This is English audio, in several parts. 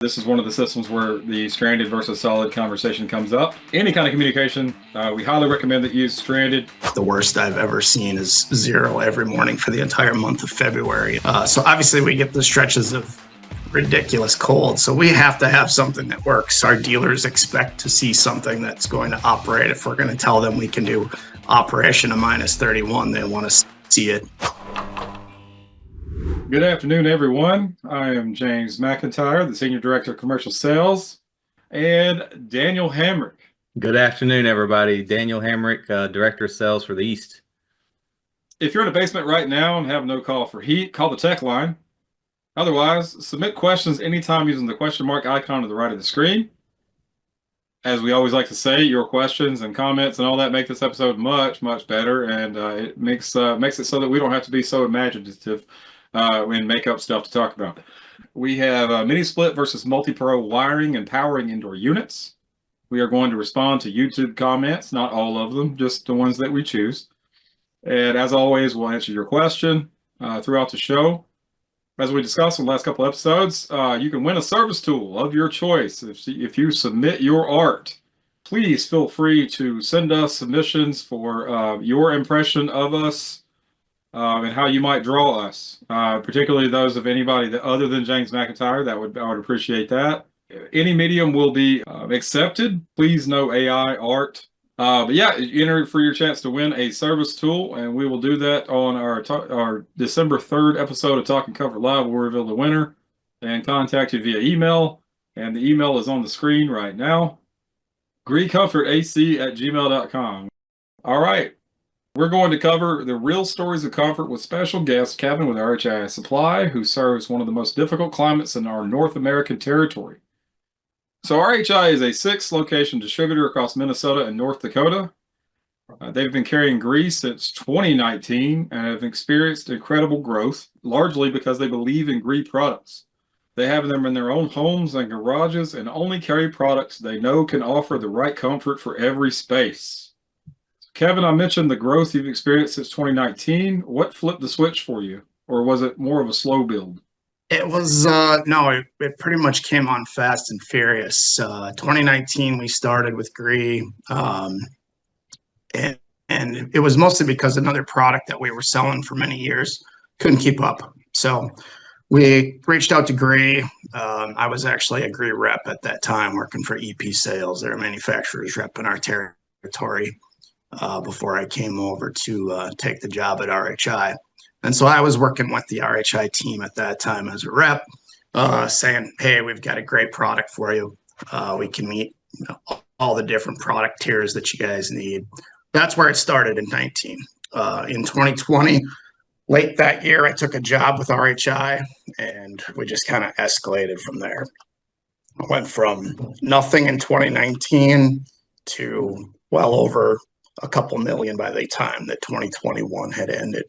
This is one of the systems where the stranded versus solid conversation comes up. Any kind of communication, we highly recommend that you use stranded. The worst I've ever seen is 0 every morning for the entire month of February. So obviously we get the stretches of ridiculous cold. So we have to have something that works. Our dealers expect to see something that's going to operate. If we're going to tell them we can do operation of -31, they want to see it. Good afternoon, everyone. I am James McIntyre, the Senior Director of Commercial Sales, and Daniel Hamrick. Good afternoon, everybody. Daniel Hamrick, Director of Sales for the East. If you're in a basement right now and have no call for heat, call the tech line. Otherwise, submit questions anytime using the question mark icon to the right of the screen. As we always like to say, your questions and comments and all that make this episode much, much better, and it makes it so that we don't have to be so imaginative and make up stuff to talk about. We have mini split versus MultiPRO wiring and powering indoor units. We are going to respond to YouTube comments, not all of them, just the ones that we choose. And as always, we'll answer your question throughout the show. As we discussed in the last couple episodes, you can win a service tool of your choice. If you submit your art, please feel free to send us submissions for your impression of us and how you might draw us, particularly those of anybody that other than James McIntyre. I would appreciate that. Any medium will be accepted. Please no AI art. But yeah, enter for your chance to win a service tool, and we will do that on our December 3rd episode of Talk and Cover Live. We'll reveal the winner and contact you via email, and the email is on the screen right now. GreeComfortAC@gmail.com. All right. We're going to cover the real stories of comfort with special guest Kevin with RHI Supply, who serves one of the most difficult climates in our North American territory. So RHI is a 6-location distributor across Minnesota and North Dakota. They've been carrying GREE since 2019 and have experienced incredible growth, largely because they believe in GREE products. They have them in their own homes and garages and only carry products they know can offer the right comfort for every space. Kevin, I mentioned the growth you've experienced since 2019. What flipped the switch for you? Or was it more of a slow build? It was, no, it pretty much came on fast and furious. 2019, we started with GREE, and it was mostly because another product that we were selling for many years couldn't keep up. So we reached out to GREE. I was actually a GREE rep at that time, working for EP Sales. They're a manufacturer's rep in our territory. Before I came over to take the job at RHI. And so I was working with the RHI team at that time as a rep, saying, hey, we've got a great product for you. We can meet all the different product tiers that you guys need. That's where it started in 19. In 2020, late that year, I took a job with RHI, and we just kind of escalated from there. I went from nothing in 2019 to well over a couple million by the time that 2021 had ended.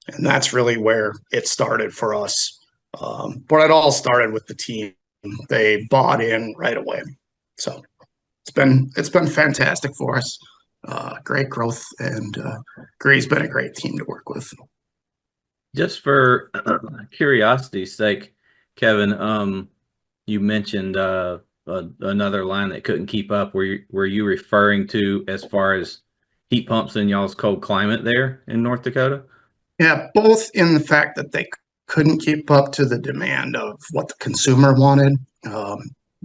And that's really where it started for us. But it all started with the team. They bought in right away. So it's been fantastic for us. Great growth, and GREE's been a great team to work with. Just for curiosity's sake, Kevin, you mentioned another line that couldn't keep up. Were you referring to as far as heat pumps in y'all's cold climate there in North Dakota? Yeah, both in the fact that they couldn't keep up to the demand of what the consumer wanted,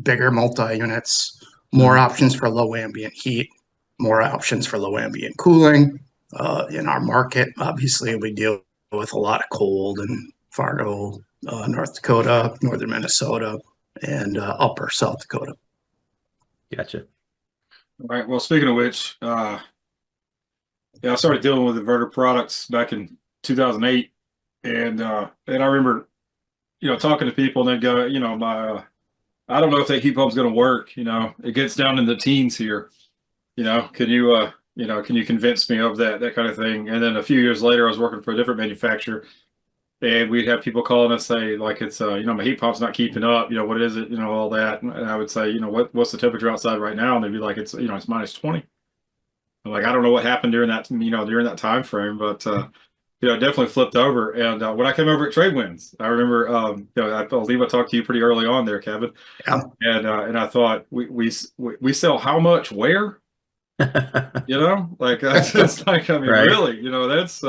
bigger multi-units, more options for low ambient heat, more options for low ambient cooling. In our market, obviously, we deal with a lot of cold in Fargo, North Dakota, northern Minnesota, and upper South Dakota. Gotcha. All right. Well, speaking of which, yeah, I started dealing with inverter products back in 2008, and I remember, talking to people, and they'd go, I don't know if that heat pump's going to work. It gets down in the teens here. Can you convince me of that kind of thing? And then a few years later, I was working for a different manufacturer, and we'd have people calling us say, like, it's my heat pump's not keeping up. What is it? All that. And I would say, what's the temperature outside right now? And they'd be like, it's it's -20. Like, I don't know what happened during that, during that time frame, but definitely flipped over. And when I came over at Trade Winds, I remember, I believe I talked to you pretty early on there, Kevin. Yeah. And I thought we sell how much where, like it's like, I mean, Right. really, that's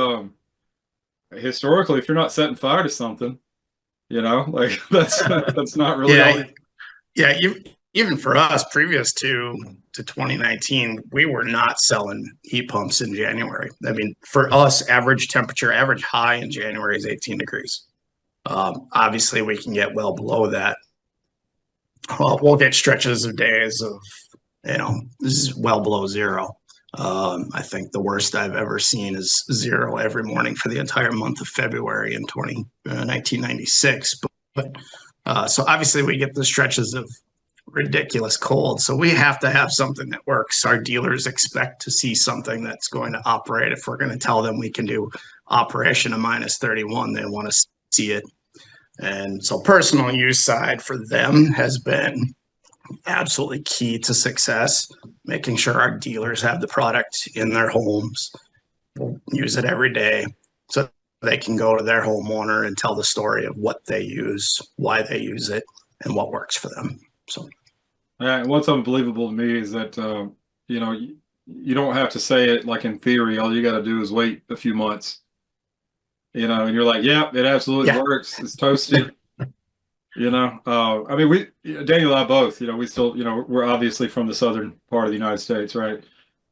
historically, if you're not setting fire to something, like that's not really all. Yeah, even for us, previous to 2019, we were not selling heat pumps in January. I mean, for us, average high in January is 18 degrees. Obviously, we can get well below that. We'll get stretches of days of, this is well below zero. I think the worst I've ever seen is zero every morning for the entire month of February in 1996. So obviously we get the stretches of ridiculous cold. So we have to have something that works. Our dealers expect to see something that's going to operate. If we're going to tell them we can do operation of -31, they want to see it. And so personal use side for them has been absolutely key to success, making sure our dealers have the product in their homes, we'll use it every day, so they can go to their homeowner and tell the story of what they use, why they use it, and what works for them. So, what's unbelievable to me is that you don't have to say it like in theory. All you got to do is wait a few months, and you're like, yeah, it absolutely works. It's toasty. I mean, Daniel and I both, we still, we're obviously from the southern part of the United States, right?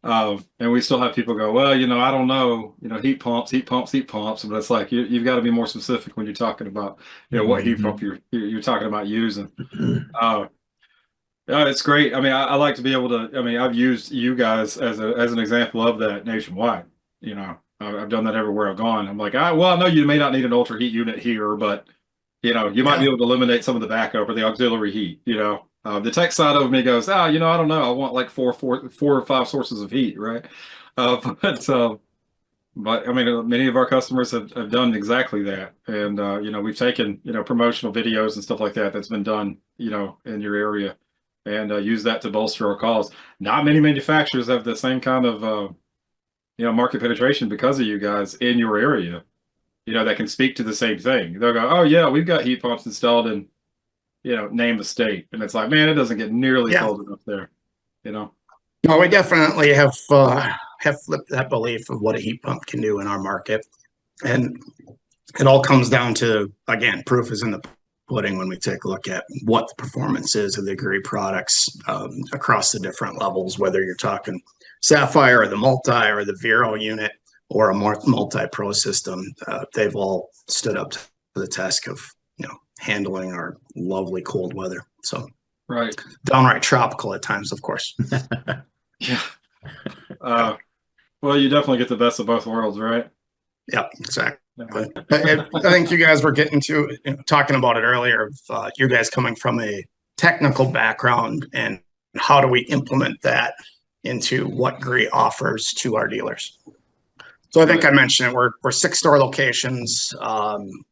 And we still have people go, well, I don't know, heat pumps, but it's like you've got to be more specific when you're talking about, what heat pump you're talking about using. It's great. I mean, I like to be able to. I mean, I've used you guys as an example of that nationwide. I've done that everywhere I've gone. I'm like, well, I know you may not need an ultra heat unit here, but you might be able to eliminate some of the backup or the auxiliary heat. The tech side of me goes, I don't know. I want like four or five sources of heat, right? But I mean, many of our customers have done exactly that, and we've taken promotional videos and stuff like that that's been done in your area, and use that to bolster our calls. Not many manufacturers have the same kind of market penetration because of you guys in your area. That can speak to the same thing. They'll go, oh yeah, we've got heat pumps installed in, name the state. And it's like, man, it doesn't get nearly cold enough there, No, we definitely have flipped that belief of what a heat pump can do in our market. And it all comes down to, again, proof is in the pudding when we take a look at what the performance is of the GREE products across the different levels, whether you're talking Sapphire or the multi or the Vireo unit, or a MultiPRO system. They've all stood up to the test of handling our lovely cold weather. So right, downright tropical at times, of course. Yeah. Well, you definitely get the best of both worlds, right? Yeah, exactly. I think you guys were getting to talking about it earlier. Of you guys coming from a technical background, and how do we implement that into what GREE offers to our dealers? So I think I mentioned it. We're 6 store locations.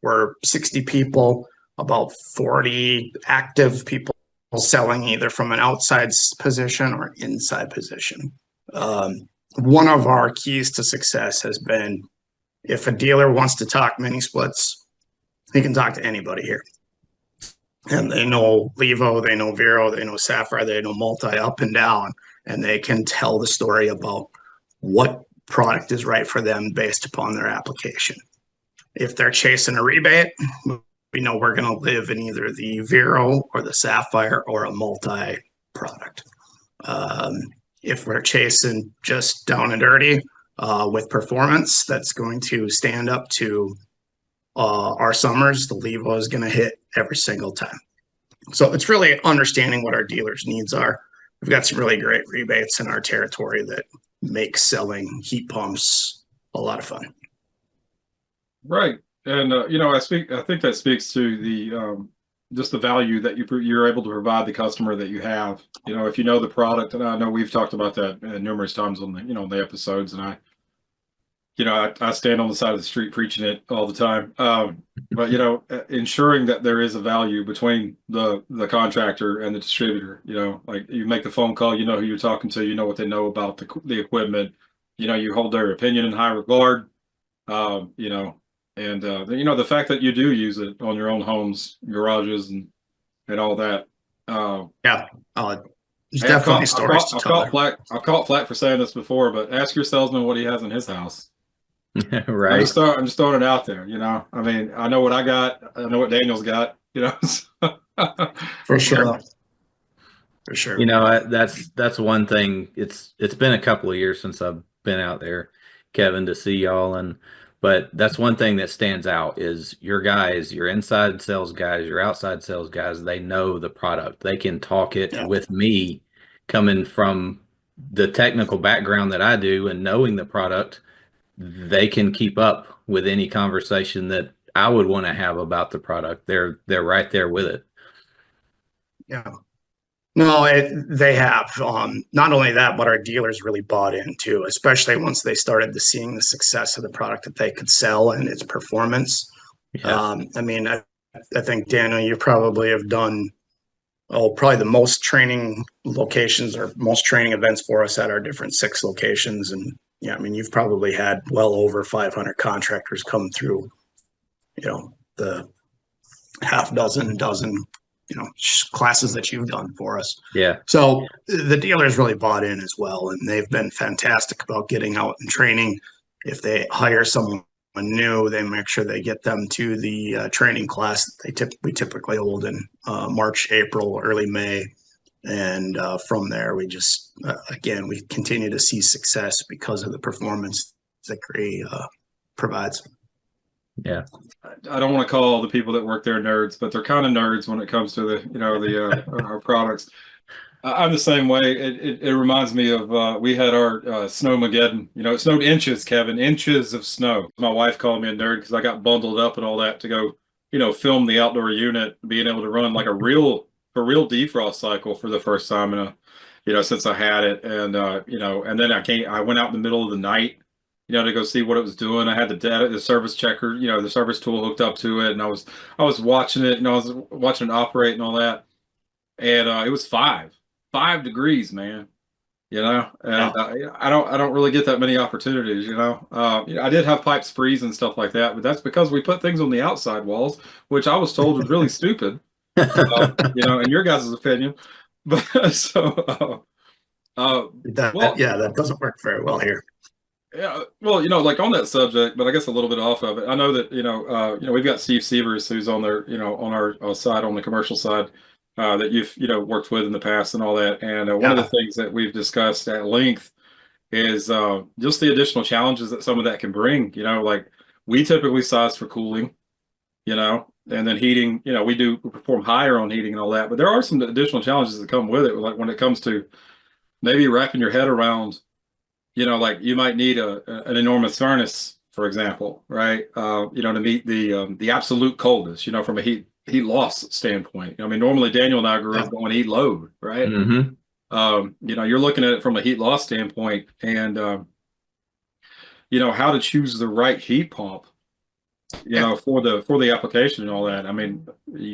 We're 60 people, about 40 active people selling either from an outside position or inside position. One of our keys to success has been, if a dealer wants to talk mini splits, he can talk to anybody here. And they know Levo, they know Vireo, they know Sapphire, they know Multi up and down, and they can tell the story about what product is right for them based upon their application. If they're chasing a rebate, we know we're going to live in either the Vireo or the Sapphire or a Multi product. If we're chasing just down and dirty with performance that's going to stand up to our summers, the Levo is going to hit every single time. So it's really understanding what our dealers' needs are. We've got some really great rebates in our territory that make selling heat pumps a lot of fun. Right. And I think that speaks to the just the value that you're able to provide the customer that you have. If you know the product, and I know we've talked about that numerous times on the the episodes, and I stand on the side of the street preaching it all the time. But ensuring that there is a value between the contractor and the distributor. Like you make the phone call, you know who you're talking to, you know what they know about the equipment. You hold their opinion in high regard. You know, and you know, the fact that you do use it on your own homes, garages, and all that. Yeah, there's Hey, definitely stories to tell there. I've caught flack for saying this before, but ask your salesman what he has in his house. Right. I'm just throwing it out there. You know, I mean, I know what I got. I know what Daniel's got. You know, For sure. For sure. You know, that's one thing. It's been a couple of years since I've been out there, Kevin, to see y'all, but that's one thing that stands out is your guys, your inside sales guys, your outside sales guys, they know the product. They can talk it Yeah. with me coming from the technical background that I do and knowing the product, they can keep up with any conversation that I would want to have about the product. They're right there with it. Yeah. No, they have. Not only that, but our dealers really bought in too, especially once they started to seeing the success of the product that they could sell and its performance. Yeah. I mean, I think, Daniel, you probably have done, probably the most training locations or most training events for us at our different 6 locations. And yeah, I mean, you've probably had well over 500 contractors come through, you know, the half dozen, classes that you've done for us. Yeah. So the dealers really bought in as well, and they've been fantastic about getting out and training. If they hire someone new, they make sure they get them to the training class that we typically hold in March, April, early May. And from there, we just, again, we continue to see success because of the performance that GREE provides. Yeah. I don't want to call the people that work there nerds, but they're kind of nerds when it comes to our products. I'm the same way. It reminds me of we had our Snowmageddon. You know, it snowed inches, Kevin, inches of snow. My wife called me a nerd because I got bundled up and all that to go, you know, film the outdoor unit, being able to run like a real defrost cycle for the first time in a, you know, since I had it, and you know, and then I went out in the middle of the night, you know, to go see what it was doing. I had the service checker, you know, the service tool hooked up to it, and I was watching it, and I was watching it operate and all that, and it was 5 degrees, man. You know, and I don't really get that many opportunities. You know, I did have pipes freeze and stuff like that, but that's because we put things on the outside walls, which I was told was really stupid. You know, in your guys' opinion, but so that doesn't work very well here. Yeah, well, you know, like on that subject, but I guess a little bit off of it. I know that you know, we've got Steve Sievers, who's on there, you know, on our side, on the commercial side, that you've, you know, worked with in the past and all that. And one of the things that we've discussed at length is just the additional challenges that some of that can bring. You know, like we typically size for cooling, you know, and then heating. You know, we perform higher on heating and all that, but there are some additional challenges that come with it, like when it comes to maybe wrapping your head around. You know, like you might need an enormous furnace, for example, right? You know, to meet the absolute coldness, you know, from a heat loss standpoint. I mean, normally Daniel and I grew up going heat load, right? Mm-hmm. You know, you're looking at it from a heat loss standpoint, and you know, how to choose the right heat pump, you know, for the application and all that. I mean,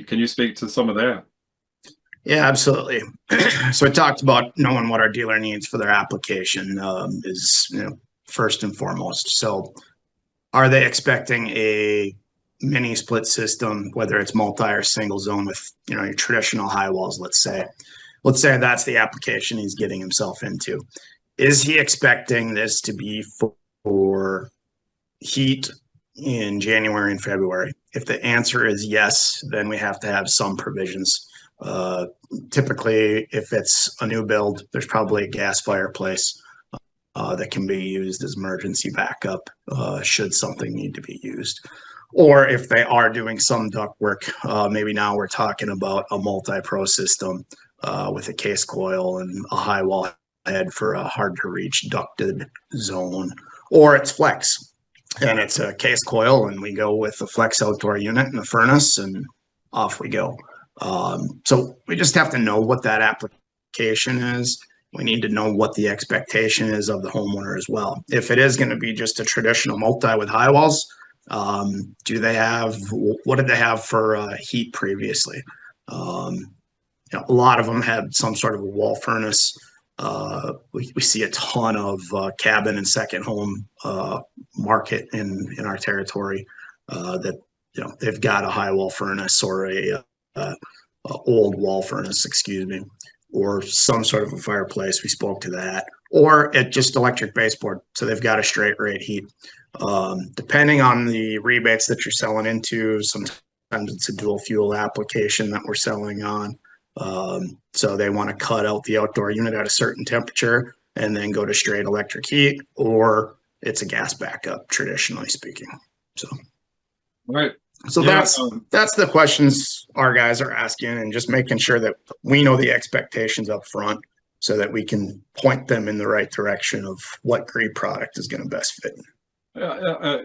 can you speak to some of that? Yeah, absolutely. So we talked about knowing what our dealer needs for their application is, you know, first and foremost. So are they expecting a mini split system, whether it's multi or single zone with, you know, your traditional high walls, let's say that's the application he's getting himself into. Is he expecting this to be for heat in January and February? If the answer is yes, then we have to have some provisions. Typically, if it's a new build, there's probably a gas fireplace that can be used as emergency backup should something need to be used. Or if they are doing some duct work, maybe now we're talking about a MultiPRO system with a case coil and a high wall head for a hard to reach ducted zone, or it's FLEXX and it's a case coil and we go with the FLEXX outdoor unit and the furnace and off we go. So we just have to know what that application is. We need to know what the expectation is of the homeowner as well. If it is going to be just a traditional multi with high walls, what did they have for heat previously? You know, a lot of them had some sort of a wall furnace. We see a ton of cabin and second home market in our territory that they've got a high wall furnace or a old wall furnace, excuse me, or some sort of a fireplace. We spoke to that, or at just electric baseboard. So they've got a straight rate heat. Depending on the rebates that you're selling into, sometimes it's a dual fuel application that we're selling on. So they want to cut out the outdoor unit at a certain temperature and then go to straight electric heat, or it's a gas backup, traditionally speaking. So, right. So Yeah, that's the questions our guys are asking, and just making sure that we know the expectations up front so that we can point them in the right direction of what GREE product is going to best fit. I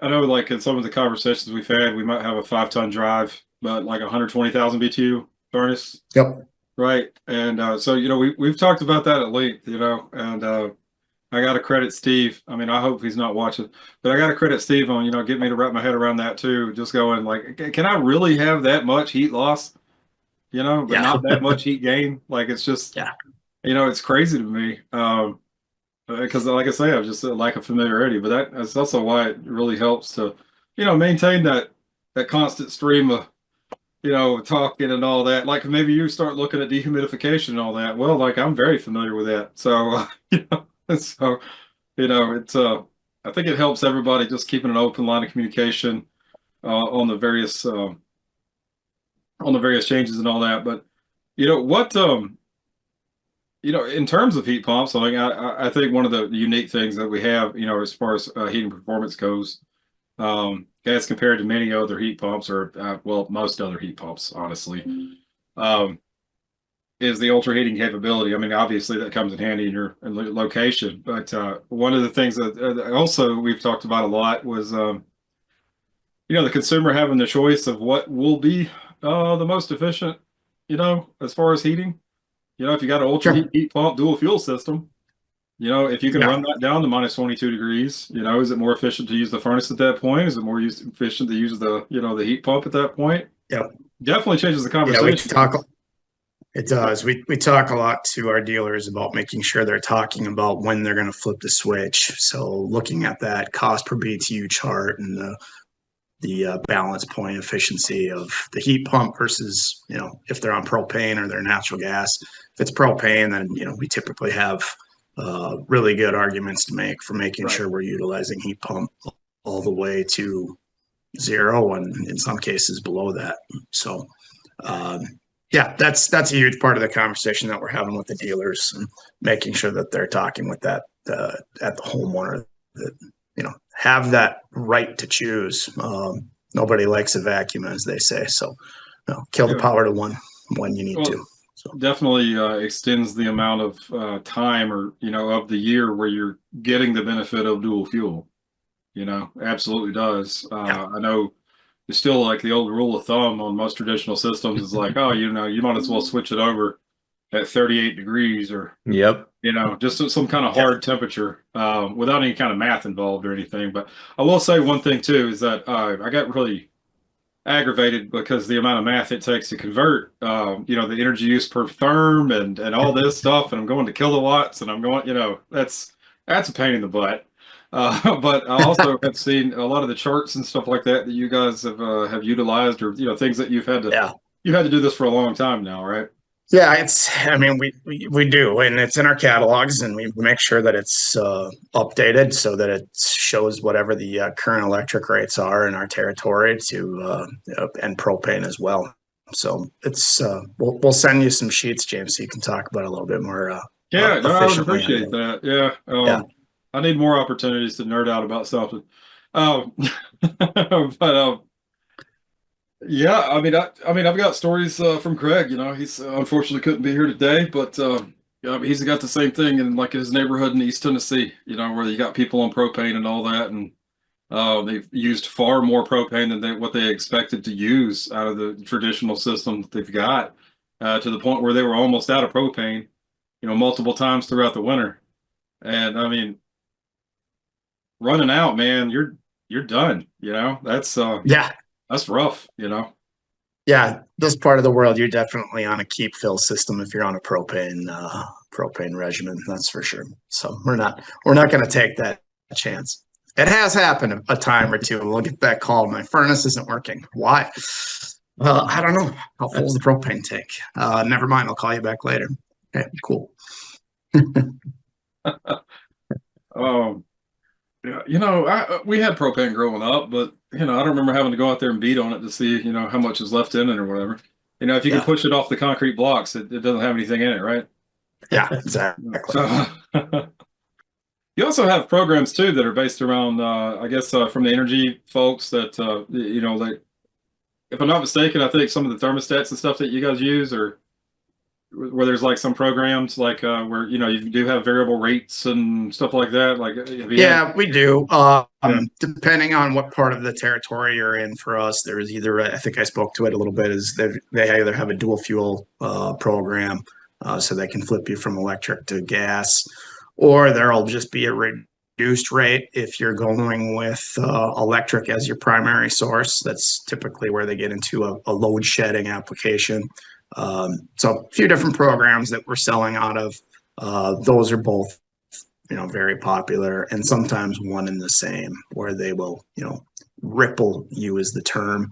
know, like in some of the conversations we've had, we might have a 5-ton drive, but like 120,000 BTU furnace. Yep. Right. And so, we've talked about that at length, and I got to credit Steve. I mean, I hope he's not watching, but I got to credit Steve on, get me to wrap my head around that too. Just going like, can I really have that much heat loss, but not that much heat gain? Like, it's just, it's crazy to me. Because like I say, I've just a lack of familiarity, but that's also why it really helps to, maintain that constant stream of, talking and all that. Like maybe you start looking at dehumidification and all that. Well, like I'm very familiar with that. So, so, it's I think it helps everybody just keeping an open line of communication on the various changes and all that. But what in terms of heat pumps, I think one of the unique things that we have, as far as heating performance goes, as compared to many other heat pumps, or most other heat pumps, honestly, is the ultra heating capability. I mean, obviously that comes in handy in your location, but one of the things that also we've talked about a lot was, the consumer having the choice of what will be the most efficient, as far as heating. If you got an ultra heat pump dual fuel system, if you can run that down to minus 22 degrees, is it more efficient to use the furnace at that point? Is it more efficient to use the, the heat pump at that point? Yep. Definitely changes the conversation. It does. We talk a lot to our dealers about making sure they're talking about when they're going to flip the switch. So looking at that cost per BTU chart and the balance point efficiency of the heat pump versus, if they're on propane or they're natural gas. If it's propane, then, we typically have really good arguments to make for making sure we're utilizing heat pump all the way to 0, and in some cases below that. So, that's a huge part of the conversation that we're having with the dealers, and making sure that they're talking with that at the homeowner that, have that right to choose. Nobody likes a vacuum, as they say. So, kill the power to one when you need to. So. Definitely extends the amount of time, or of the year where you're getting the benefit of dual fuel. Absolutely does. I know it's still like the old rule of thumb on most traditional systems is like, oh, you might as well switch it over at 38 degrees, or just some kind of hard temperature without any kind of math involved or anything. But I will say one thing too is that I got really aggravated because the amount of math it takes to convert, the energy use per therm and all this stuff, and I'm going to kilowatts, and I'm going, that's a pain in the butt. But I also have seen a lot of the charts and stuff like that you guys have utilized, or things that you've had to do this for a long time now, right? Yeah, we do, and it's in our catalogs, and we make sure that it's updated so that it shows whatever the current electric rates are in our territory and propane as well. So it's we'll send you some sheets, James, so you can talk about it a little bit more. I would appreciate that. Yeah. I need more opportunities to nerd out about something. But I've got stories from Craig. He's unfortunately couldn't be here today, but he's got the same thing in like his neighborhood in East Tennessee. Where you got people on propane and all that, and they've used far more propane than what they expected to use out of the traditional system that they've got, to the point where they were almost out of propane, multiple times throughout the winter. And running out, man, you're done. That's rough. Yeah, this part of the world, you're definitely on a keep fill system if you're on a propane regimen, that's for sure. So we're not going to take that chance. It has happened a time or two. We'll get that call. My furnace isn't working. Why? Well, I don't know. How full is the propane tank? Never mind. I'll call you back later. Okay, cool. Yeah, we had propane growing up, but I don't remember having to go out there and beat on it to see, how much is left in it or whatever. If you can push it off the concrete blocks, it doesn't have anything in it, right? Yeah, exactly. So you also have programs too that are based around, I guess, from the energy folks that, like, if I'm not mistaken, I think some of the thermostats and stuff that you guys use, or where there's like some programs like where you do have variable rates and stuff like that. Like, we do. Depending on what part of the territory you're in, for us, there's either I think I spoke to it a little bit. Is they either have a dual fuel program, so they can flip you from electric to gas, or there'll just be a reduced rate if you're going with electric as your primary source. That's typically where they get into a load shedding application. So a few different programs that we're selling out of. Those are both, very popular, and sometimes one and the same, where they will, ripple you is the term.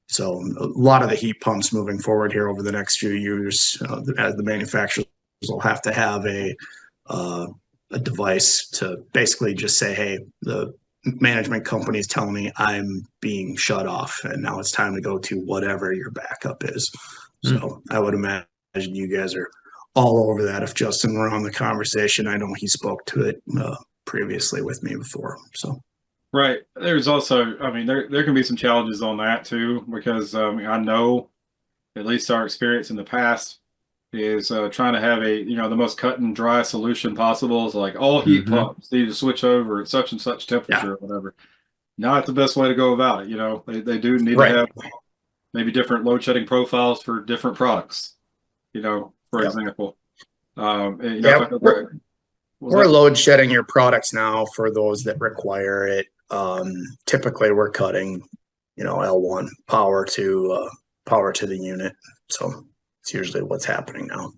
So a lot of the heat pumps moving forward here over the next few years, as the manufacturers will have to have a device to basically just say, hey, the management company is telling me I'm being shut off, and now it's time to go to whatever your backup is. So I would imagine you guys are all over that. If Justin were on the conversation, I know he spoke to it previously with me before. So right. There's also, there can be some challenges on that too, because I know, at least our experience in the past, is trying to have the most cut and dry solution possible. So like all heat pumps need to switch over at such and such temperature or whatever. Not the best way to go about it. They do need to have maybe different load shedding profiles for different products, for example. We're load shedding your products now for those that require it. Typically we're cutting, L1 power to the unit. So it's usually what's happening now.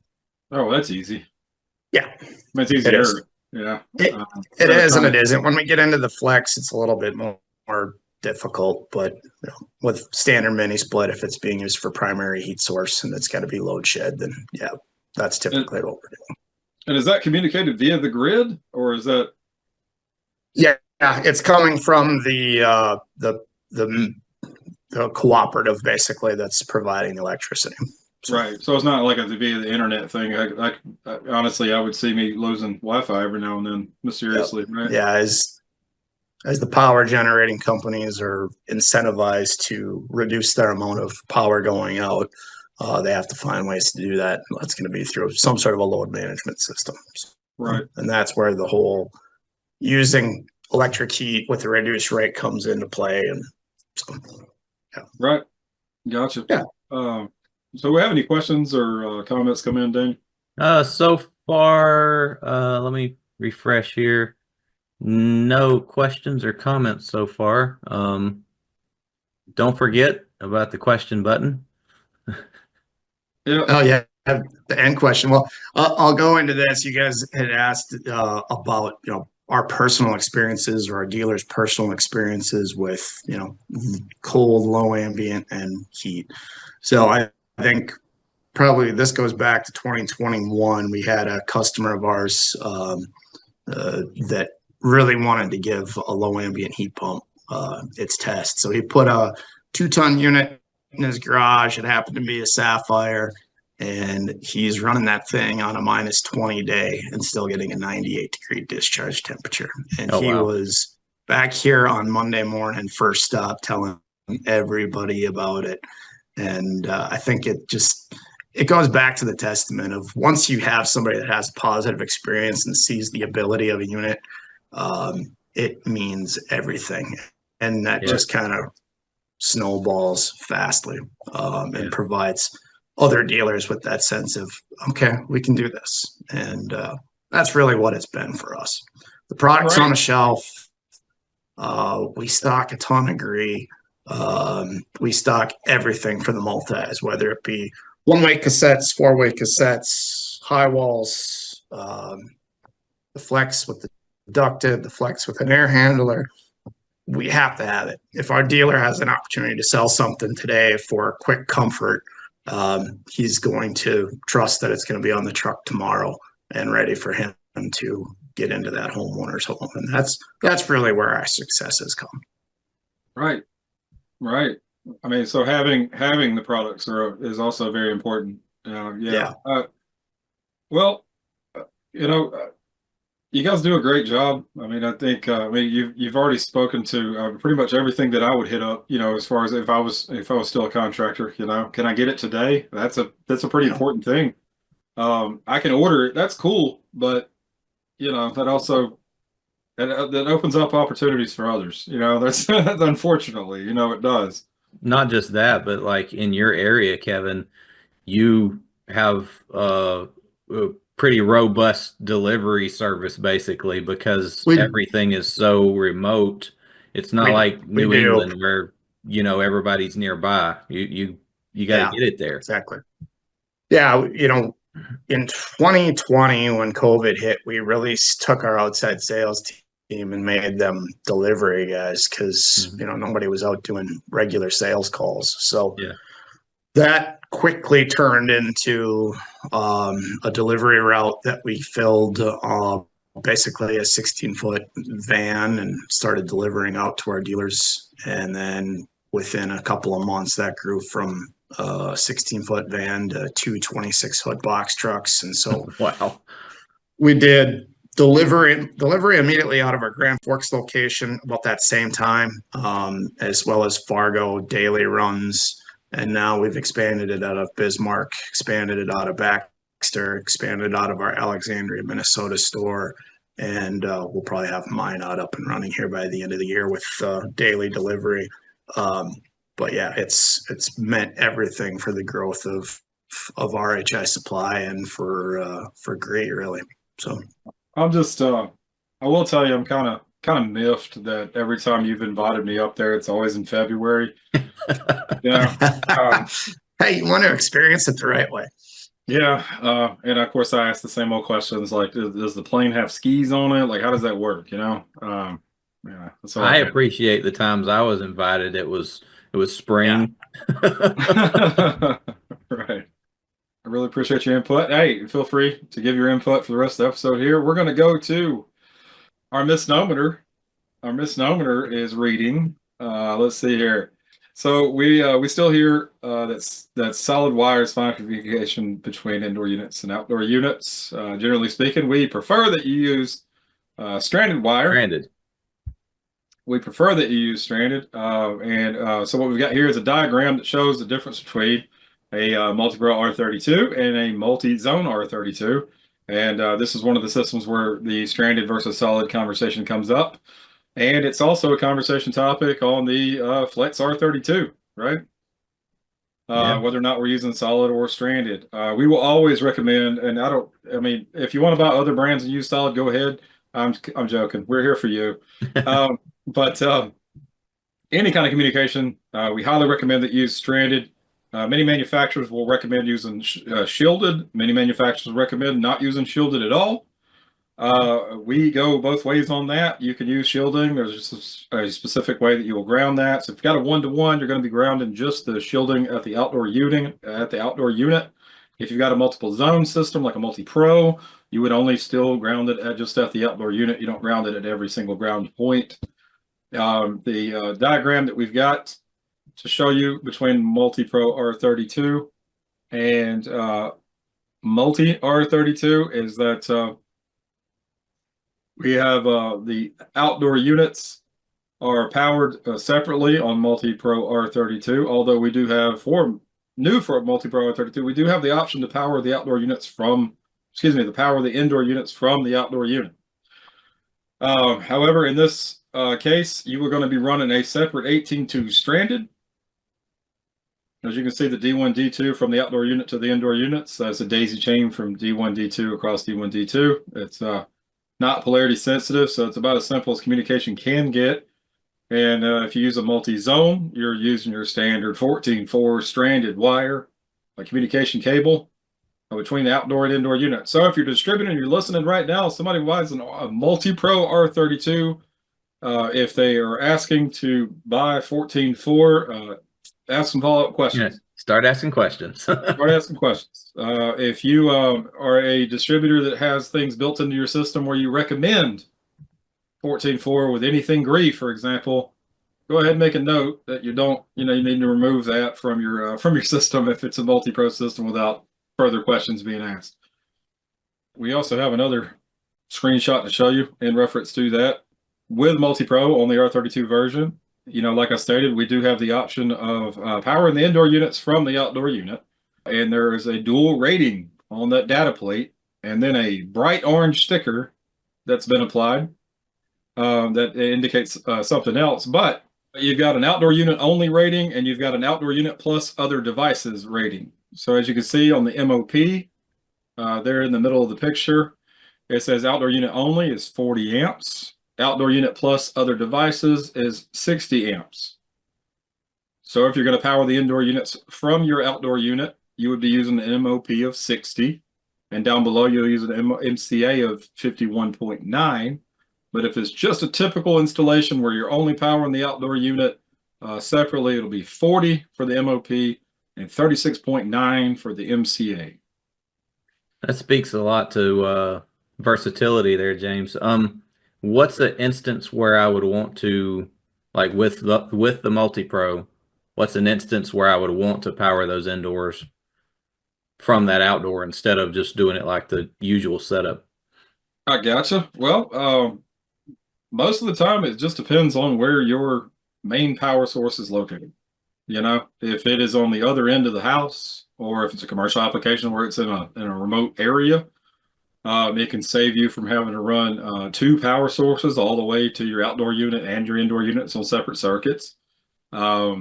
Oh, that's easy. Yeah. It's easier. It is. Yeah. It is and it isn't. When we get into the FLEXX, it's a little bit more difficult, but with standard mini split, if it's being used for primary heat source and it's got to be load shed, then that's typically what we're doing. And is that communicated via the grid, or is that? Yeah, it's coming from the cooperative, basically, that's providing electricity. Right. So it's not like via the internet thing. I honestly, I would see me losing Wi-Fi every now and then, mysteriously. Right. Yeah, as the power generating companies are incentivized to reduce their amount of power going out, they have to find ways to do that. That's going to be through some sort of a load management system. Right. And that's where the whole using electric heat with a reduced rate comes into play. And so, Right. Gotcha. Yeah. So we have any questions or comments come in, Dane? So far, let me refresh here. No questions or comments so far. Don't forget about the question button. Yeah. Oh yeah, the end question. Well, I'll go into this. You guys had asked about our personal experiences or our dealers' personal experiences with cold, low ambient, and heat. So I think probably this goes back to 2021. We had a customer of ours that really wanted to give a low ambient heat pump its test. So he put a 2-ton unit in his garage. It happened to be a Sapphire, and he's running that thing on a -20 day and still getting a 98-degree discharge temperature. And he was back here on Monday morning, first stop, telling everybody about it. And I think it goes back to the testament of, once you have somebody that has a positive experience and sees the ability of a unit, it means everything. And that just kind of snowballs fastly and provides other dealers with that sense of, okay, we can do this. And that's really what it's been for us. The product's on the shelf. We stock a ton of GREE. We stock everything for the multis, whether it be one-way cassettes, four-way cassettes, high walls, the FLEXX with the ducted, the FLEXX with an air handler. We have to have it. If our dealer has an opportunity to sell something today for quick comfort, he's going to trust that it's going to be on the truck tomorrow and ready for him to get into that homeowner's home. And that's really where our success has come. Right. Right. I mean, so having the products is also very important. Yeah. Well, you know, you guys do a great job. I mean, I think you've already spoken to pretty much everything that I would hit up. You know, as far as if I was still a contractor, you know, can I get it today? That's a pretty important thing. I can order it. That's cool, but you know, that also that opens up opportunities for others. You know, that's unfortunately, you know, it does. Not just that, but like in your area, Kevin, you have a pretty robust delivery service basically because everything is so remote. It's not like New England where, you know, everybody's nearby. You got to get it there. Exactly. Yeah, you know, in 2020 when COVID hit, we really took our outside sales team and made them delivery guys because you know nobody was out doing regular sales calls. So that quickly turned into a delivery route that we filled basically a 16-foot van and started delivering out to our dealers. And then within a couple of months, that grew from 16-foot van to 26-foot box trucks. And so wow, we did delivery immediately out of our Grand Forks location about that same time, as well as Fargo daily runs. And now we've expanded it out of Bismarck, expanded it out of Baxter, expanded out of our Alexandria, Minnesota store. And we'll probably have mine up and running here by the end of the year with daily delivery. But yeah, it's meant everything for the growth of RHI Supply and for GREE really. So I'm just I will tell you, I'm kind of miffed that every time you've invited me up there, it's always in February. Yeah. Hey, you want to experience it the right way. Yeah. And of course I ask the same old questions like, does the plane have skis on it? Like, how does that work? You know? Yeah. I appreciate the times I was invited. It was spring. Yeah. Right. I really appreciate your input. Hey, feel free to give your input for the rest of the episode here. We're going to go to our misnometer. Our misnometer is reading. Let's see here. So we still hear that solid wire is fine communication between indoor units and outdoor units. Generally speaking, we prefer that you use stranded wire. We prefer that you use stranded. So what we've got here is a diagram that shows the difference between a MultiPRO R32 and a multi-zone R32. And this is one of the systems where the stranded versus solid conversation comes up. And it's also a conversation topic on the FLEXX R32, right? Whether or not we're using solid or stranded. We will always recommend, and I mean, if you want to buy other brands and use solid, go ahead. I'm joking. We're here for you. But any kind of communication, we highly recommend that you use stranded. Many manufacturers will recommend using shielded. Many manufacturers recommend not using shielded at all. We go both ways on that. You can use shielding. There's just a specific way that you will ground that. So if you've got a 1-to-1, you're going to be grounding just the shielding at the outdoor unit. If you've got a multiple zone system like a MultiPRO, you would only still ground it just at the outdoor unit. You don't ground it at every single ground point. The diagram that we've got to show you between MultiPRO R32 and Multi R32 is that we have the outdoor units are powered separately on MultiPRO R32, although we do have for MultiPRO R32, we do have the option to power the outdoor units to power the indoor units from the outdoor unit. However, in this case, you are going to be running a separate 18-2 stranded. As you can see, the D1, D2 from the outdoor unit to the indoor units. That's a daisy chain from D1, D2 across D1, D2. It's not polarity sensitive, so it's about as simple as communication can get. And if you use a multi-zone, you're using your standard 14-4 stranded wire, a communication cable between the outdoor and indoor unit. So if you're distributing and you're listening right now, somebody buys a MultiPRO R32. If they are asking to buy 14-4, ask some follow-up questions. Yeah, start asking questions. Start asking questions. If you are a distributor that has things built into your system where you recommend 14-4 with anything GREE, for example, go ahead and make a note that you don't, you need to remove that from your system if it's a MultiPRO system without further questions being asked. We also have another screenshot to show you in reference to that. With MultiPRO on the R32 version, like I stated, we do have the option of powering the indoor units from the outdoor unit. And there is a dual rating on that data plate, and then a bright orange sticker that's been applied that indicates something else. But you've got an outdoor unit only rating, and you've got an outdoor unit plus other devices rating. So as you can see on the MOP, there in the middle of the picture, it says outdoor unit only is 40 amps. Outdoor unit plus other devices is 60 amps. So if you're going to power the indoor units from your outdoor unit, you would be using an MOP of 60. And down below, you'll use an MCA of 51.9. But if it's just a typical installation where you're only powering the outdoor unit separately, it'll be 40 for the MOP and 36.9 for the MCA. That speaks a lot to versatility there, James. What's the instance where I would want to, like with the MultiPRO, what's an instance where I would want to power those indoors from that outdoor instead of just doing it like the usual setup? I gotcha. Well, most of the time it just depends on where your main power source is located. If it is on the other end of the house, or if it's a commercial application where it's in a remote area, it can save you from having to run two power sources all the way to your outdoor unit and your indoor units on separate circuits. Many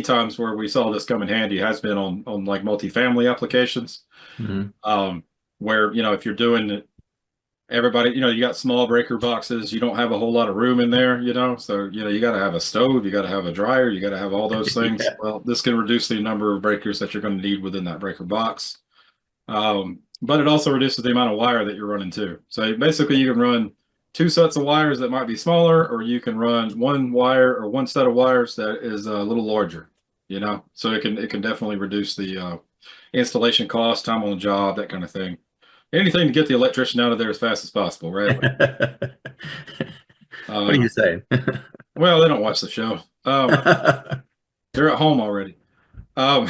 times where we saw this come in handy has been on like multifamily applications, where if you're doing it, everybody, you got small breaker boxes, you don't have a whole lot of room in there, so you got to have a stove, you got to have a dryer, you got to have all those things. Yeah. Well, this can reduce the number of breakers that you're going to need within that breaker box. But it also reduces the amount of wire that you're running too. So basically you can run two sets of wires that might be smaller, or you can run one wire or one set of wires that is a little larger, so it can definitely reduce the installation cost, time on the job, that kind of thing. Anything to get the electrician out of there as fast as possible, right? What are you saying? Well, they don't watch the show. They're at home already. No,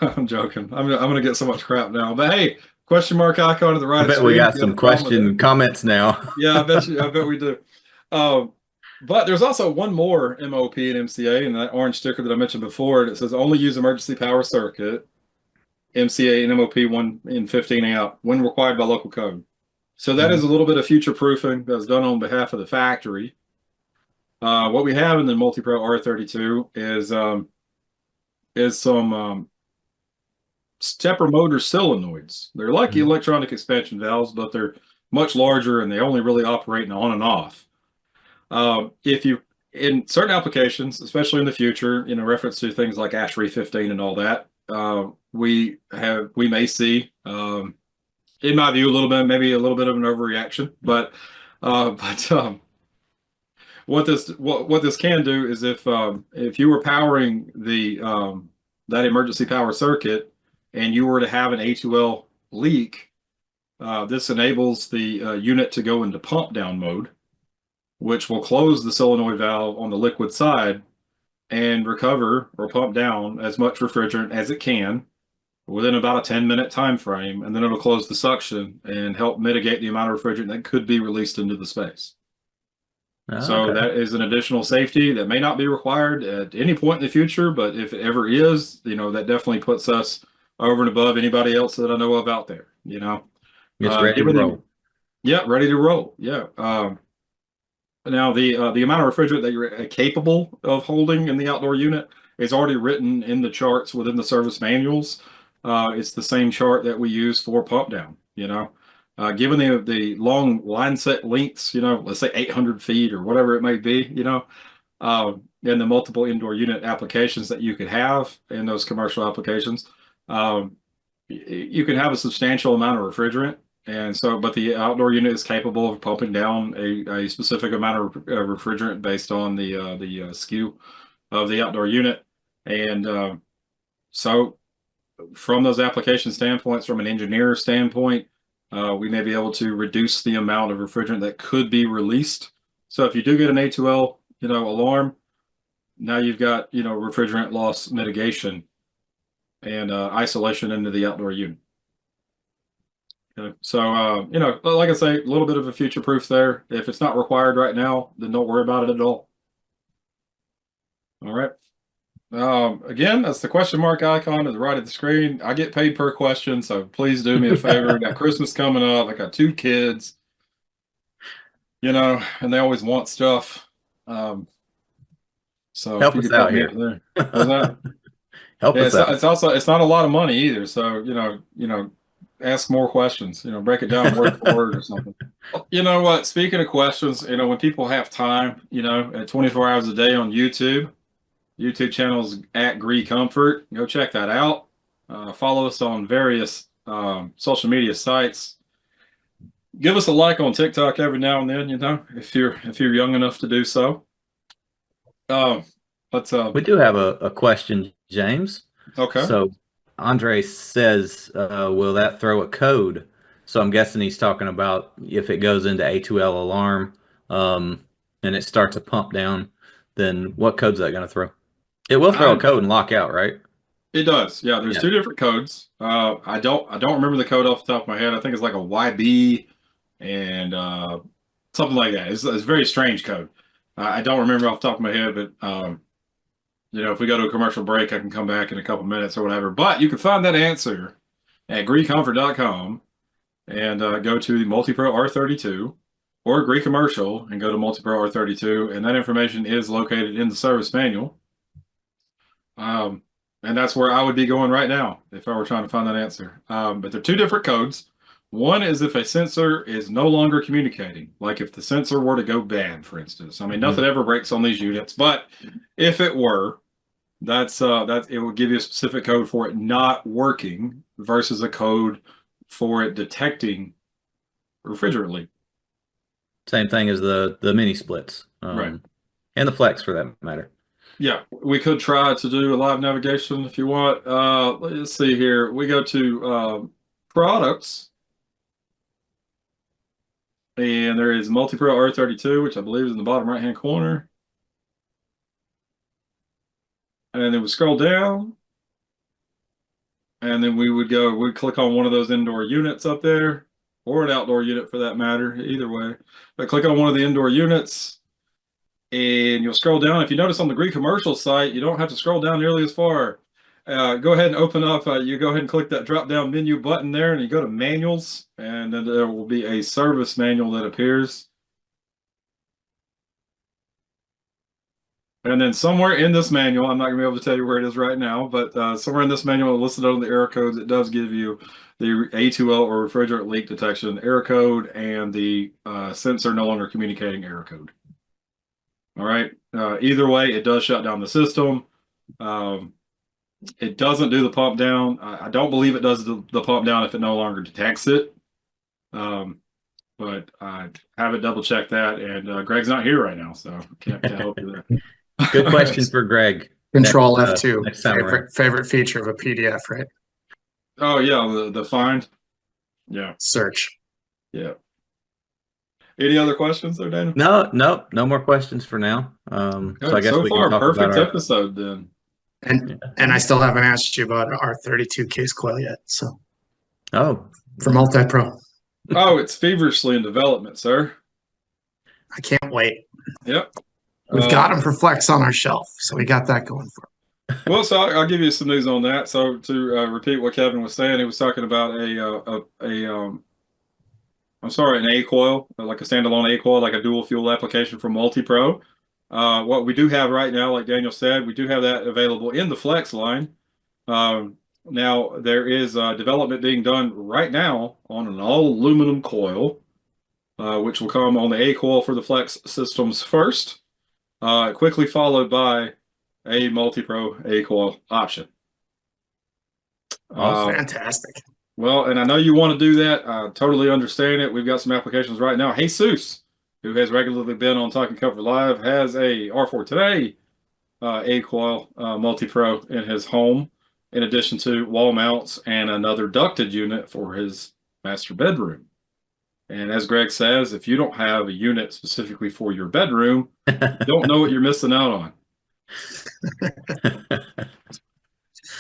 I'm joking. I'm gonna get so much crap now. But hey, question mark icon to the right. I bet we got some question comments now. Yeah, I bet we do. But there's also one more MOP and MCA, and that orange sticker that I mentioned before, and it says only use emergency power circuit, MCA and MOP 1 in 15 amp when required by local code. So that is a little bit of future proofing that's done on behalf of the factory. What we have in the MultiPRO R32 is some stepper motor solenoids. They're like electronic expansion valves, but they're much larger and they only really operate on and off. If you, in certain applications, especially in the future, reference to things like ASHRAE 15 and all that, we may see, in my view, maybe a little bit of an overreaction, but what this can do is if you were powering that emergency power circuit and you were to have an A2L leak, this enables the unit to go into pump down mode, which will close the solenoid valve on the liquid side and recover or pump down as much refrigerant as it can within about a 10-minute time frame, and then it'll close the suction and help mitigate the amount of refrigerant that could be released into the space. So that is an additional safety that may not be required at any point in the future, but if it ever is, that definitely puts us over and above anybody else that I know of out there. It's ready to roll. Yeah, ready to roll. Yeah. Now the amount of refrigerant that you're capable of holding in the outdoor unit is already written in the charts within the service manuals. It's the same chart that we use for pump down. Given the long line set lengths, let's say 800 feet or whatever it may be, and the multiple indoor unit applications that you could have in those commercial applications, you can have a substantial amount of refrigerant. And so, but the outdoor unit is capable of pumping down a specific amount of refrigerant based on the SKU of the outdoor unit. And so from those application standpoints, from an engineer standpoint, we may be able to reduce the amount of refrigerant that could be released. So if you do get an A2L, alarm, now you've got, refrigerant loss mitigation and isolation into the outdoor unit. Okay. So, like I say, a little bit of a future proof there. If it's not required right now, then don't worry about it at all. All right. Again, that's the question mark icon to the right of the screen. I get paid per question, so please do me a favor. Got Christmas coming up. I got 2 kids, and they always want stuff. So help us out here. How's that? Help us out. It's not a lot of money either. So, ask more questions, break it down word for word or something. You know what? Speaking of questions, when people have time, at 24 hours a day on YouTube channels at GREE Comfort, go check that out. Follow us on various social media sites. Give us a like on TikTok every now and then, if you're young enough to do so. We do have a question, James. Okay. So Andre says, will that throw a code? So I'm guessing he's talking about if it goes into A2L alarm and it starts a pump down, then what code's that going to throw? It will throw a code and lock out, right? It does. Yeah, there's 2 different codes. I don't remember the code off the top of my head. I think it's like a YB and something like that. It's a very strange code. I don't remember off the top of my head, but if we go to a commercial break, I can come back in a couple minutes or whatever. But you can find that answer at greecomfort.com and go to the MultiPRO R32 or GREE Commercial and go to MultiPRO R32, and that information is located in the service manual. And that's where I would be going right now if I were trying to find that answer. But they're 2 different codes. One is if a sensor is no longer communicating, like if the sensor were to go bad, for instance. I mean, nothing ever breaks on these units, but if it were, it will give you a specific code for it not working versus a code for it detecting refrigerant leak. Same thing as the mini splits, right, and the FLEXX for that matter. Yeah, we could try to do a live navigation if you want. Let's see here. We go to products, and there is MultiPRO R32, which I believe is in the bottom right-hand corner. And then we scroll down, and then we'd click on one of those indoor units up there, or an outdoor unit for that matter, either way. But click on one of the indoor units, and you'll scroll down. If you notice on the GREE Commercial site, you don't have to scroll down nearly as far. Go ahead and open up, you go ahead and click that drop-down menu button there, and you go to Manuals, and then there will be a service manual that appears. And then somewhere in this manual, I'm not going to be able to tell you where it is right now, but somewhere in this manual listed on the error codes, it does give you the A2L or refrigerant leak detection error code and the sensor no longer communicating error code. All right. Either way, it does shut down the system. It doesn't do the pump down. I don't believe it does the pump down if it no longer detects it. But I haven't double checked that, and Greg's not here right now, so can't help you there. Good question for Greg. Control F2, favorite feature of a PDF, right? Oh yeah, the find. Yeah. Search. Yeah. Any other questions there, Daniel? No more questions for now. So I guess we can talk perfect about episode then. And I still haven't asked you about our 32 case coil yet. So. Oh. For MultiPRO. Oh, it's feverishly in development, sir. I can't wait. Yep. We've got them for FLEXX on our shelf, so we got that going for them. Well, so I'll give you some news on that. So to repeat what Kevin was saying, he was talking about an A-Coil, like a standalone A-Coil, like a dual fuel application for MultiPRO. What we do have right now, like Daniel said, we do have that available in the FLEXX line. Now, there is development being done right now on an all aluminum coil, which will come on the A-Coil for the FLEXX systems first, quickly followed by a MultiPRO A-Coil option. Awesome. Fantastic. Well, and I know you want to do that. I totally understand it. We've got some applications right now. Jesus, who has regularly been on Talking Cover Live, has a R4 Today A-Coil MultiPRO in his home, in addition to wall mounts and another ducted unit for his master bedroom. And as Greg says, if you don't have a unit specifically for your bedroom, you don't know what you're missing out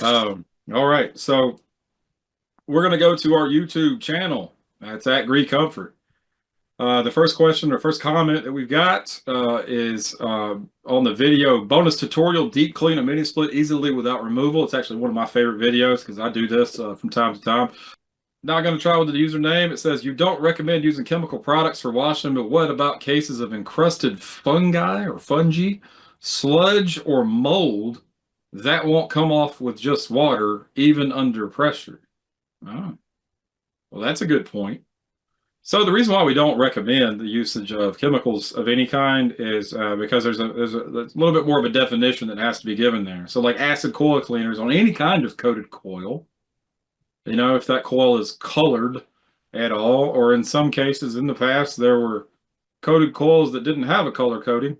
on. All right, so we're going to go to our YouTube channel. That's at GREE Comfort. The first question or first comment that we've got is on the video, bonus tutorial, deep clean a mini split easily without removal. It's actually one of my favorite videos because I do this from time to time. Not going to try with the username. It says, you don't recommend using chemical products for washing, but what about cases of encrusted fungi or fungi, sludge, or mold that won't come off with just water, even under pressure? Oh, well, that's a good point. So the reason why we don't recommend the usage of chemicals of any kind is because there's a little bit more of a definition that has to be given there. So like acid coil cleaners on any kind of coated coil, you know, if that coil is colored at all, or in some cases in the past, there were coated coils that didn't have a color coating,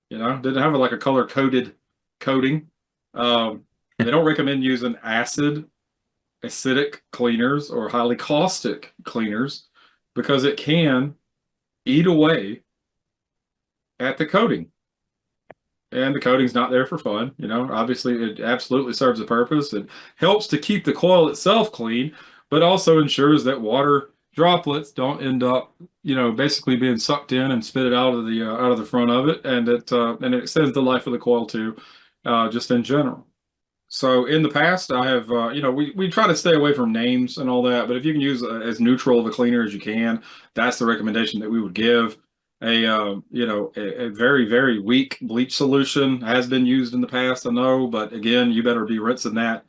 you know, didn't have like a color coded coating. They don't recommend using acidic cleaners or highly caustic cleaners because it can eat away at the coating. And the coating's not there for fun, you know. Obviously, it absolutely serves a purpose. It helps to keep the coil itself clean, but also ensures that water droplets don't end up, you know, basically being sucked in and spit it out of the front of it, and it extends the life of the coil too, just in general. So in the past, I have, you know, we try to stay away from names and all that, but if you can use as neutral of a cleaner as you can, that's the recommendation that we would give. You know, a very, very weak bleach solution has been used in the past, I know, but again, you better be rinsing that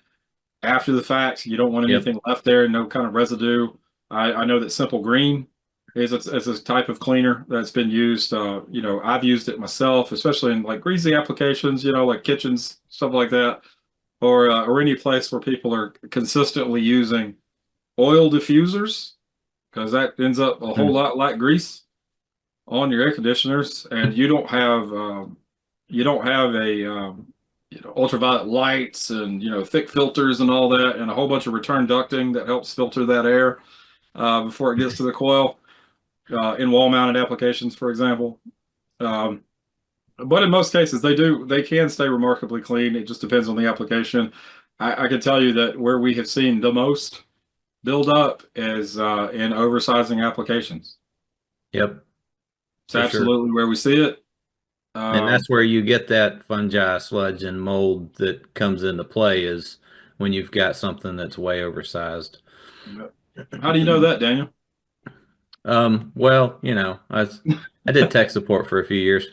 after the fact. You don't want anything left there, no kind of residue. I know that Simple Green is a type of cleaner that's been used. You know, I've used it myself, especially in like greasy applications, you know, like kitchens, stuff like that, or any place where people are consistently using oil diffusers, because that ends up a whole lot like grease on your air conditioners, and you don't have a you know, ultraviolet lights and, you know, thick filters and all that, and a whole bunch of return ducting that helps filter that air before it gets to the coil in wall mounted applications, for example. But in most cases, they can stay remarkably clean. It just depends on the application. I can tell you that where we have seen the most build up is in oversizing applications. Yep. It's absolutely where we see it. And that's where you get that fungi, sludge, and mold that comes into play, is when you've got something that's way oversized. How do you know that, Daniel? Well, you know, I did tech support for a few years.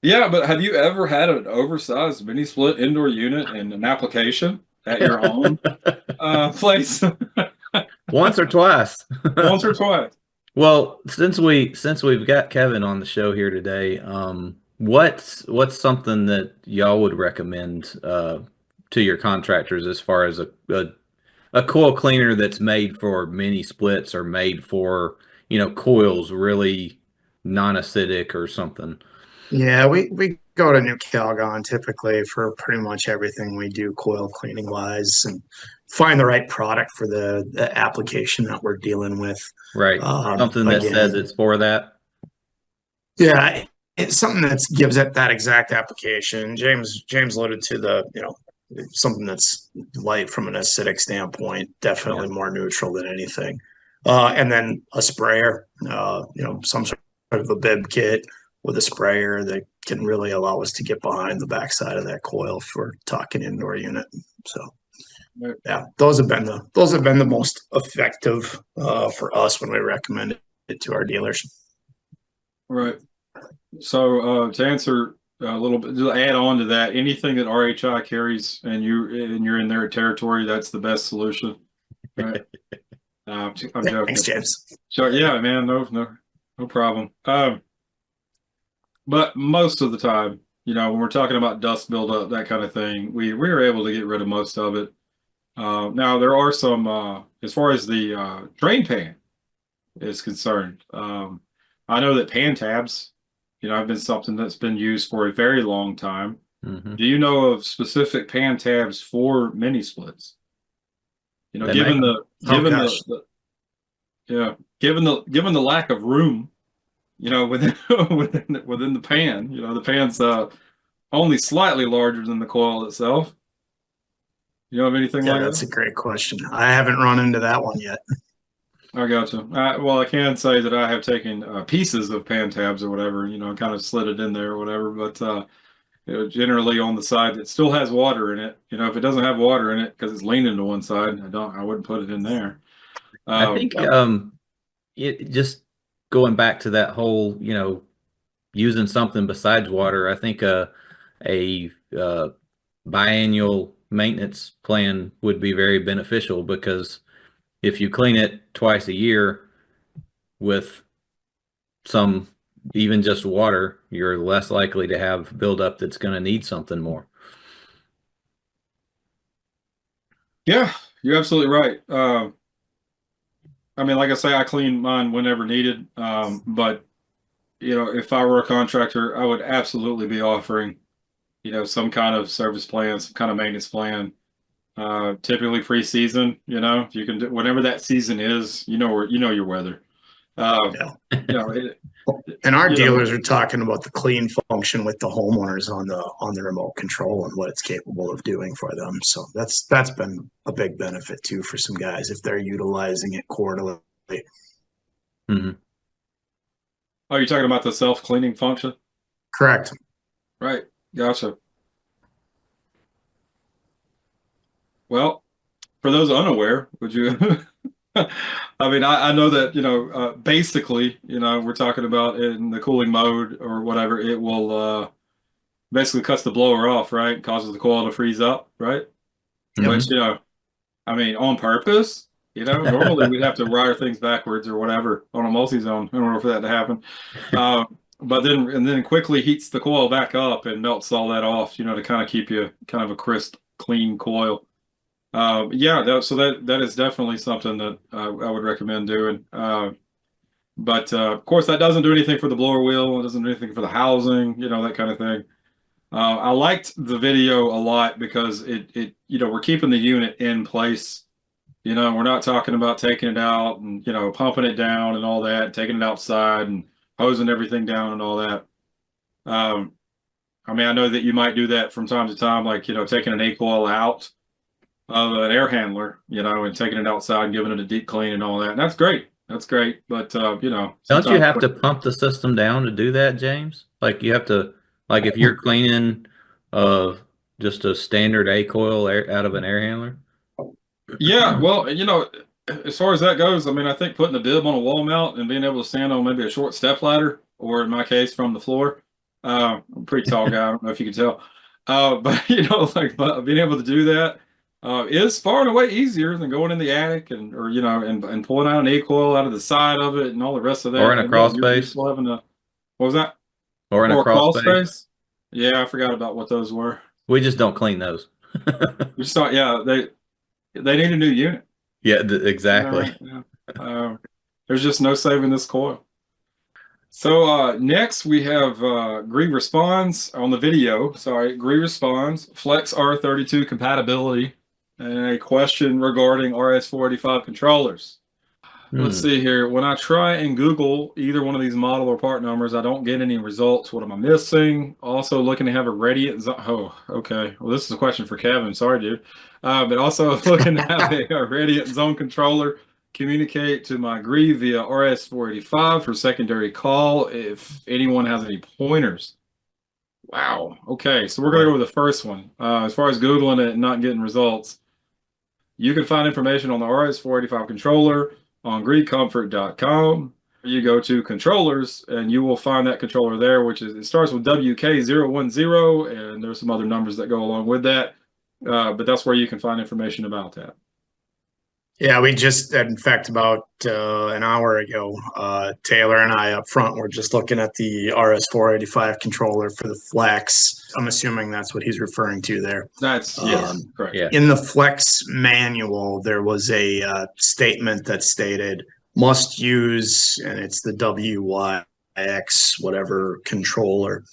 Yeah, but have you ever had an oversized mini split indoor unit in an application at your own place? Once or twice. Once or twice. Well, since we've got Kevin on the show here today, what's something that y'all would recommend to your contractors as far as a coil cleaner that's made for mini splits or made for, you know, coils really non-acidic or something? Yeah, we go to New Calgon typically for pretty much everything we do coil cleaning wise, and find the right product for the application that we're dealing with. Right. Something that says it's for that. Yeah, it's something that gives it that exact application. James alluded to the, you know, something that's light from an acidic standpoint, definitely more neutral than anything. And then a sprayer, you know, some sort of a bib kit with a sprayer that can really allow us to get behind the backside of that coil for talking indoor unit. So yeah, those have been the most effective for us when we recommend it to our dealers. Right. So to answer a little bit to add on to that, anything that RHI carries and you're in their territory, that's the best solution. Right. I'm joking. Thanks, James. So yeah, man, no problem. But most of the time, when we're talking about dust buildup, that kind of thing, we are able to get rid of most of it. Now there are some, as far as the drain pan is concerned. I know that pan tabs, have been something that's been used for a very long time. Mm-hmm. Do you know of specific pan tabs for mini splits? Given the lack of room, within within the pan, the pan's only slightly larger than the coil itself. You know of anything like that? That's a great question. I haven't run into that one yet. I gotcha. Well, I can say that I have taken pieces of pan tabs or whatever, and kind of slid it in there or whatever, but generally on the side that still has water in it. If it doesn't have water in it because it's leaning to one side, I wouldn't put it in there. I think it just going back to that whole, using something besides water. I think a biannual maintenance plan would be very beneficial, because if you clean it twice a year with some, even just water, you're less likely to have buildup that's going to need something more. Yeah, you're absolutely right. I mean, like I say, I clean mine whenever needed. But if I were a contractor, I would absolutely be offering, some kind of service plan, some kind of maintenance plan. Typically pre-season, if you can do whatever that season is, your weather. And our dealers are talking about the clean function with the homeowners on the remote control and what it's capable of doing for them. So that's been a big benefit too for some guys if they're utilizing it quarterly. Mm-hmm. Oh, you're talking about the self-cleaning function? Correct. Right. Gotcha. Well, for those unaware, would you? I mean, I know that, basically, we're talking about in the cooling mode or whatever, it will basically cuts the blower off, right? Causes the coil to freeze up, right? Mm-hmm. Which, I mean, on purpose, normally we'd have to wire things backwards or whatever on a multi-zone in order for that to happen. But then quickly heats the coil back up and melts all that off, to kind of keep you kind of a crisp, clean coil. So that is definitely something that I would recommend doing. But of course, that doesn't do anything for the blower wheel. It doesn't do anything for the housing, that kind of thing. I liked the video a lot because we're keeping the unit in place. We're not talking about taking it out and, pumping it down and all that, taking it outside and hosing everything down and all that. I mean, I know that you might do that from time to time, like, taking an A-Coil out of an air handler, and taking it outside and giving it a deep clean and all that. And that's great. That's great. But, don't you have to pump the system down to do that, James? Like you have to, like if you're cleaning just a standard A-Coil out of an air handler? Yeah, well, as far as that goes, I mean, I think putting a bib on a wall mount and being able to stand on maybe a short step ladder, or in my case, from the floor. I'm a pretty tall guy. I don't know if you can tell. But, but being able to do that is far and away easier than going in the attic and pulling out an A-Coil out of the side of it and all the rest of that. Or in a crawl space. What was that? Or in a crawl space. Yeah, I forgot about what those were. We just don't clean those. We just don't. Yeah, they need a new unit. Yeah, exactly. There's just no saving this coil. So next we have GREE responds on the video. Sorry, GREE responds FLEXX R32 compatibility and a question regarding RS485 controllers. Let's see here. When I try and Google either one of these model or part numbers, I don't get any results. What am I missing? Also looking to have a radiant zone. Oh, okay. Well, this is a question for Kevin. Sorry, dude. But also looking to have a radiant zone controller communicate to my GREE via RS485 for secondary call if anyone has any pointers. Wow. Okay. So we're going to go with the first one. As far as Googling it and not getting results, you can find information on the RS485 controller on GREEcomfort.com. you go to controllers, and you will find that controller there, which is, it starts with WK010, and there's some other numbers that go along with that. But that's where you can find information about that. Yeah, we just, in fact, about an hour ago, Taylor and I up front were just looking at the RS485 controller for the FLEXX. I'm assuming that's what he's referring to there. That's, yes, correct. Yeah. In the FLEXX manual, there was a statement that stated must use, and it's the WYX whatever controller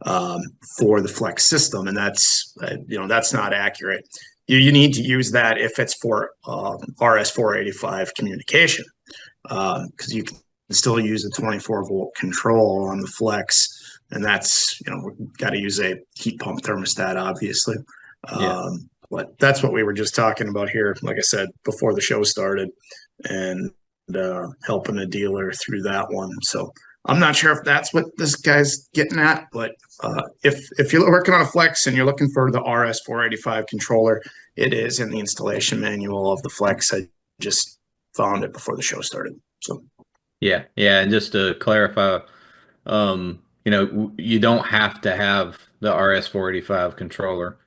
for the FLEXX system, and that's that's not accurate. You need to use that if it's for RS485 communication, because you can still use a 24-volt control on the FLEXX, and that's, we've got to use a heat pump thermostat, obviously. But that's what we were just talking about here, like I said, before the show started, and helping a dealer through that one. So I'm not sure if that's what this guy's getting at, but if you're working on a FLEXX and you're looking for the RS485 controller, it is in the installation manual of the FLEXX. I just found it before the show started. So yeah, and just to clarify, you don't have to have the RS485 controller.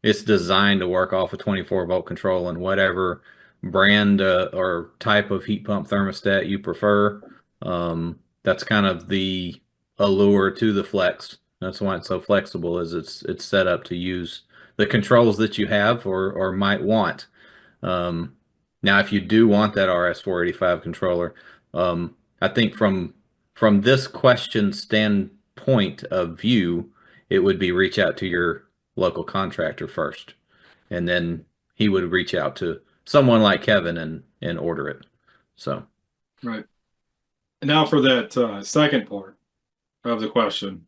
It's designed to work off a 24-volt control, and whatever brand or type of heat pump thermostat you prefer. That's kind of the allure to the FLEXX. That's why it's so flexible, is it's set up to use the controls that you have or might want. Now, if you do want that RS485 controller, I think from this question standpoint of view, it would be reach out to your local contractor first, and then he would reach out to someone like Kevin and order it. So, right. Now for that second part of the question,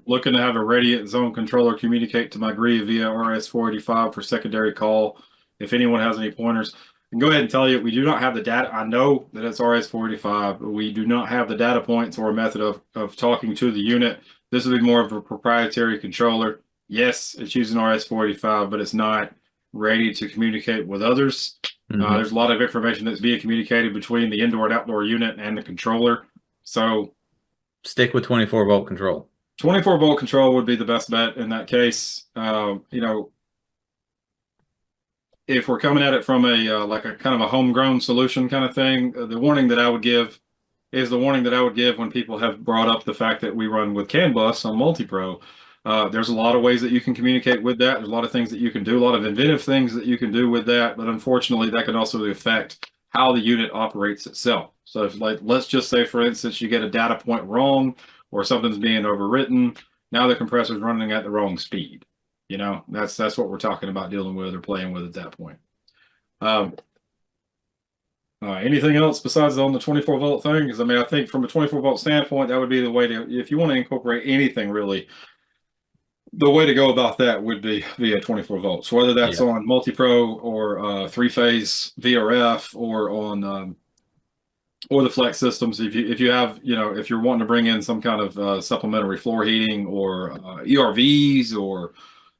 looking to have a radiant zone controller communicate to my GREE via RS485 for secondary call. If anyone has any pointers, I can go ahead and tell you, we do not have the data. I know that it's RS485, but we do not have the data points or a method of talking to the unit. This would be more of a proprietary controller. Yes, it's using RS485, but it's not ready to communicate with others. There's a lot of information that's being communicated between the indoor and outdoor unit and the controller. So stick with 24-volt control. 24-volt control would be the best bet in that case. If we're coming at it from a like a kind of a homegrown solution kind of thing, the warning that I would give is the warning that I would give when people have brought up the fact that we run with CAN bus on MultiPRO. There's a lot of ways that you can communicate with that. There's a lot of things that you can do, a lot of inventive things that you can do with that. But unfortunately, that can also affect how the unit operates itself. So if, like, let's just say, for instance, you get a data point wrong or something's being overwritten, now the compressor's running at the wrong speed. That's what we're talking about dealing with or playing with at that point. Anything else besides on the 24-volt thing? Because I think from a 24-volt standpoint, that would be the way to, if you want to incorporate anything really, the way to go about that would be via 24 volts, whether that's on MultiPRO or three-phase VRF or on or the FLEXX systems. If you have, if you're wanting to bring in some kind of supplementary floor heating or ERVs or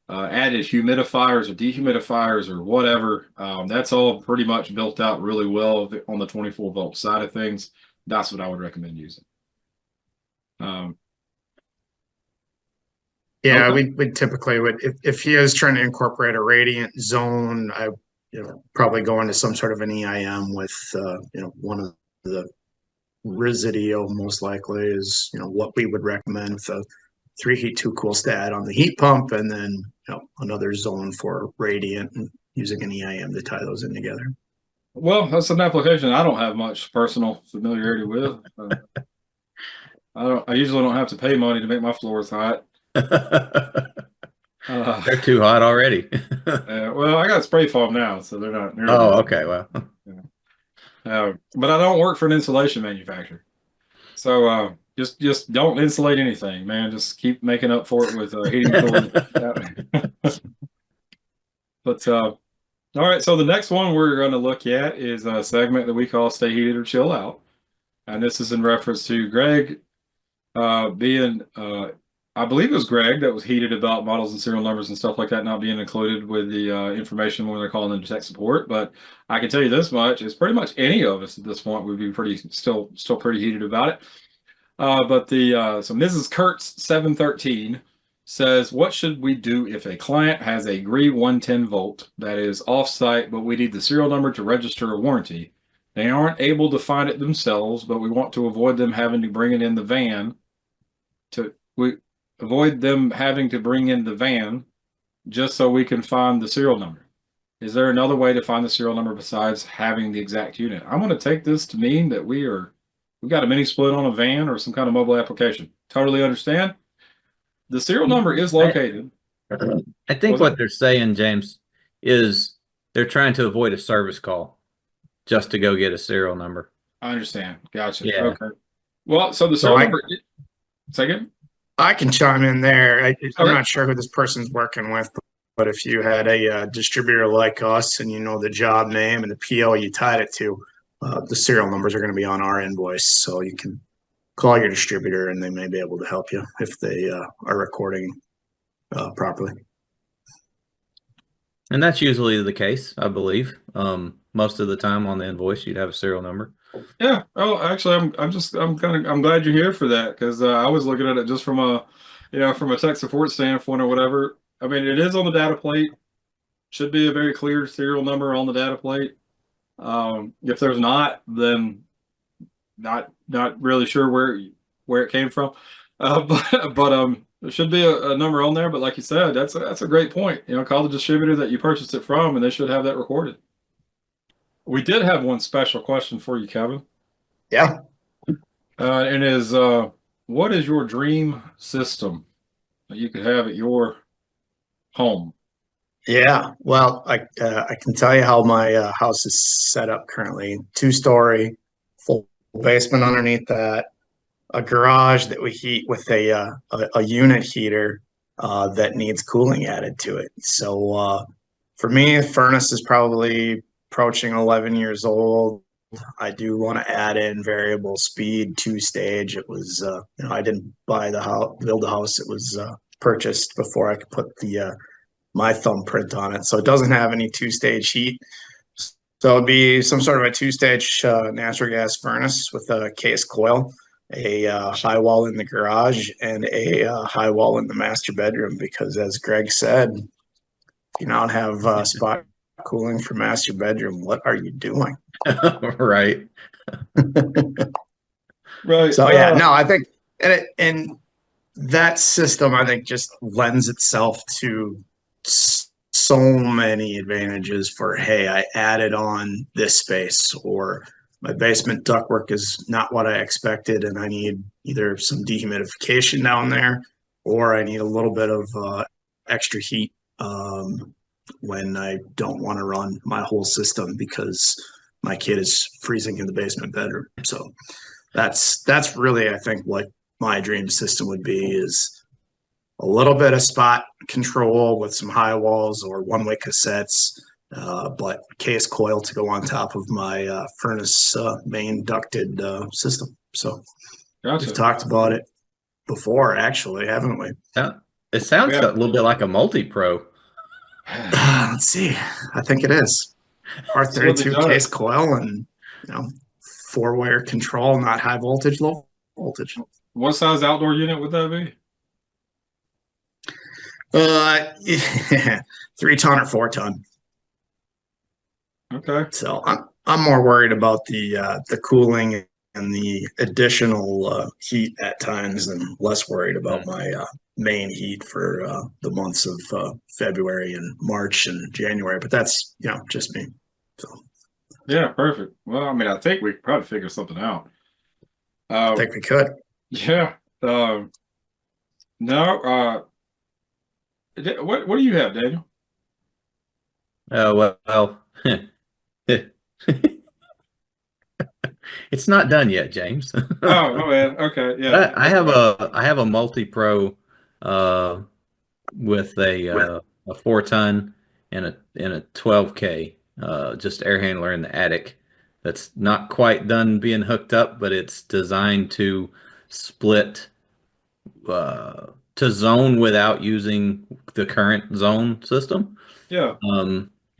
added humidifiers or dehumidifiers or whatever, that's all pretty much built out really well on the 24-volt side of things. That's what I would recommend using. Yeah, we typically would, if he is trying to incorporate a radiant zone, I probably go into some sort of an EIM with one of the Residio, most likely is what we would recommend, with a 3 heat 2 cool stat on the heat pump, and then another zone for radiant, and using an EIM to tie those in together. Well, that's an application I don't have much personal familiarity with. I usually don't have to pay money to make my floors hot. They're too hot already. Well, I got spray foam now, so they're not. Okay. Well, but I don't work for an insulation manufacturer, so just don't insulate anything, man. Just keep making up for it with heating and cooling. But all right, so the next one we're going to look at is a segment that we call "Stay Heated or Chill Out," and this is in reference to Greg being I believe it was Greg that was heated about models and serial numbers and stuff like that not being included with the information when they're calling into tech support. But I can tell you this much: it's pretty much any of us at this point would be still pretty heated about it. But so Mrs. Kurtz 713 says, "What should we do if a client has a GREE 110 volt that is off-site, but we need the serial number to register a warranty? They aren't able to find it themselves, but we want to avoid them having to bring it in the van to we avoid them having to bring in the van just so we can find the serial number. Is there another way to find the serial number besides having the exact unit?" I'm going to take this to mean that we've got a mini split on a van or some kind of mobile application. Totally understand. The serial number is located. I think what they're saying, James, is they're trying to avoid a service call just to go get a serial number. I understand. Gotcha. Yeah. Okay. Well, so the serial number. Second. I can chime in there. I'm not sure who this person's working with, but if you had a distributor like us and you know the job name and the PO you tied it to, the serial numbers are going to be on our invoice. So you can call your distributor and they may be able to help you if they are recording properly. And that's usually the case, I believe. Most of the time on the invoice, you'd have a serial number. Yeah. Oh, actually, I'm glad you're here for that, because I was looking at it just from a tech support standpoint or whatever. I mean, it is on the data plate. Should be a very clear serial number on the data plate. If there's not, then not really sure where it came from. But there should be a number on there. But like you said, that's a great point. Call the distributor that you purchased it from, and they should have that recorded. We did have one special question for you, Kevin. Yeah. And is what is your dream system that you could have at your home? Yeah. Well, I can tell you how my house is set up currently. 2-story, full basement underneath that, a garage that we heat with a unit heater that needs cooling added to it. So for me, the furnace is probably approaching 11 years old. I do want to add in variable speed 2-stage. It was I didn't buy the house, build the house. It was purchased before I could put the my thumbprint on it. So it doesn't have any 2-stage heat. So it'd be some sort of a 2-stage natural gas furnace with a case coil, a high wall in the garage, and a high wall in the master bedroom. Because as Greg said, if you don't have spot cooling for master bedroom, what are you doing? Right. Right. So yeah, no, I think and that system, I think, just lends itself to so many advantages for, hey, I added on this space, or my basement ductwork is not what I expected and I need either some dehumidification down there, or I need a little bit of extra heat when I don't want to run my whole system because my kid is freezing in the basement bedroom. So that's really, I think, what my dream system would be, is a little bit of spot control with some high walls or one-way cassettes, but case coil to go on top of my furnace main ducted system. So Gotcha. we've talked about it before, actually, haven't we? Yeah. It sounds a little bit like a MultiPRO. Let's see. I think it is. R32 case coil and 4-wire control, not high voltage, low voltage. What size outdoor unit would that be? 3-ton or 4-ton. Okay. So I'm more worried about the cooling and the additional heat at times, and less worried about my main heat for the months of February and March and January. But that's just me. So yeah, perfect. Well, I mean, I think we could probably figure something out. I think we could. Yeah. No. What do you have, Daniel? Well, it's not done yet, James. Oh man. Okay. Yeah. I have a MultiPRO with a 4-ton and a 12K just air handler in the attic. That's not quite done being hooked up, but it's designed to split to zone without using the current zone system. Yeah.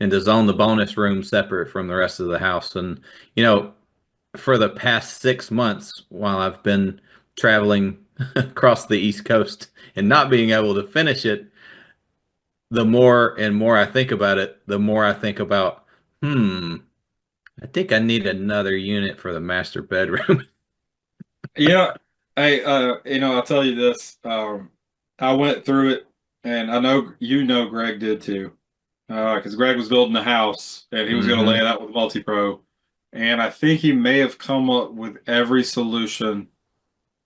And to zone the bonus room separate from the rest of the house. And, for the past 6 months while I've been traveling across the East Coast and not being able to finish it, the more and more I think about it, the more I think about, I think I need another unit for the master bedroom. Yeah. Hey, I'll tell you this. I went through it, and I know Greg did too, because Greg was building a house and he was going to lay it out with MultiPRO, and I think he may have come up with every solution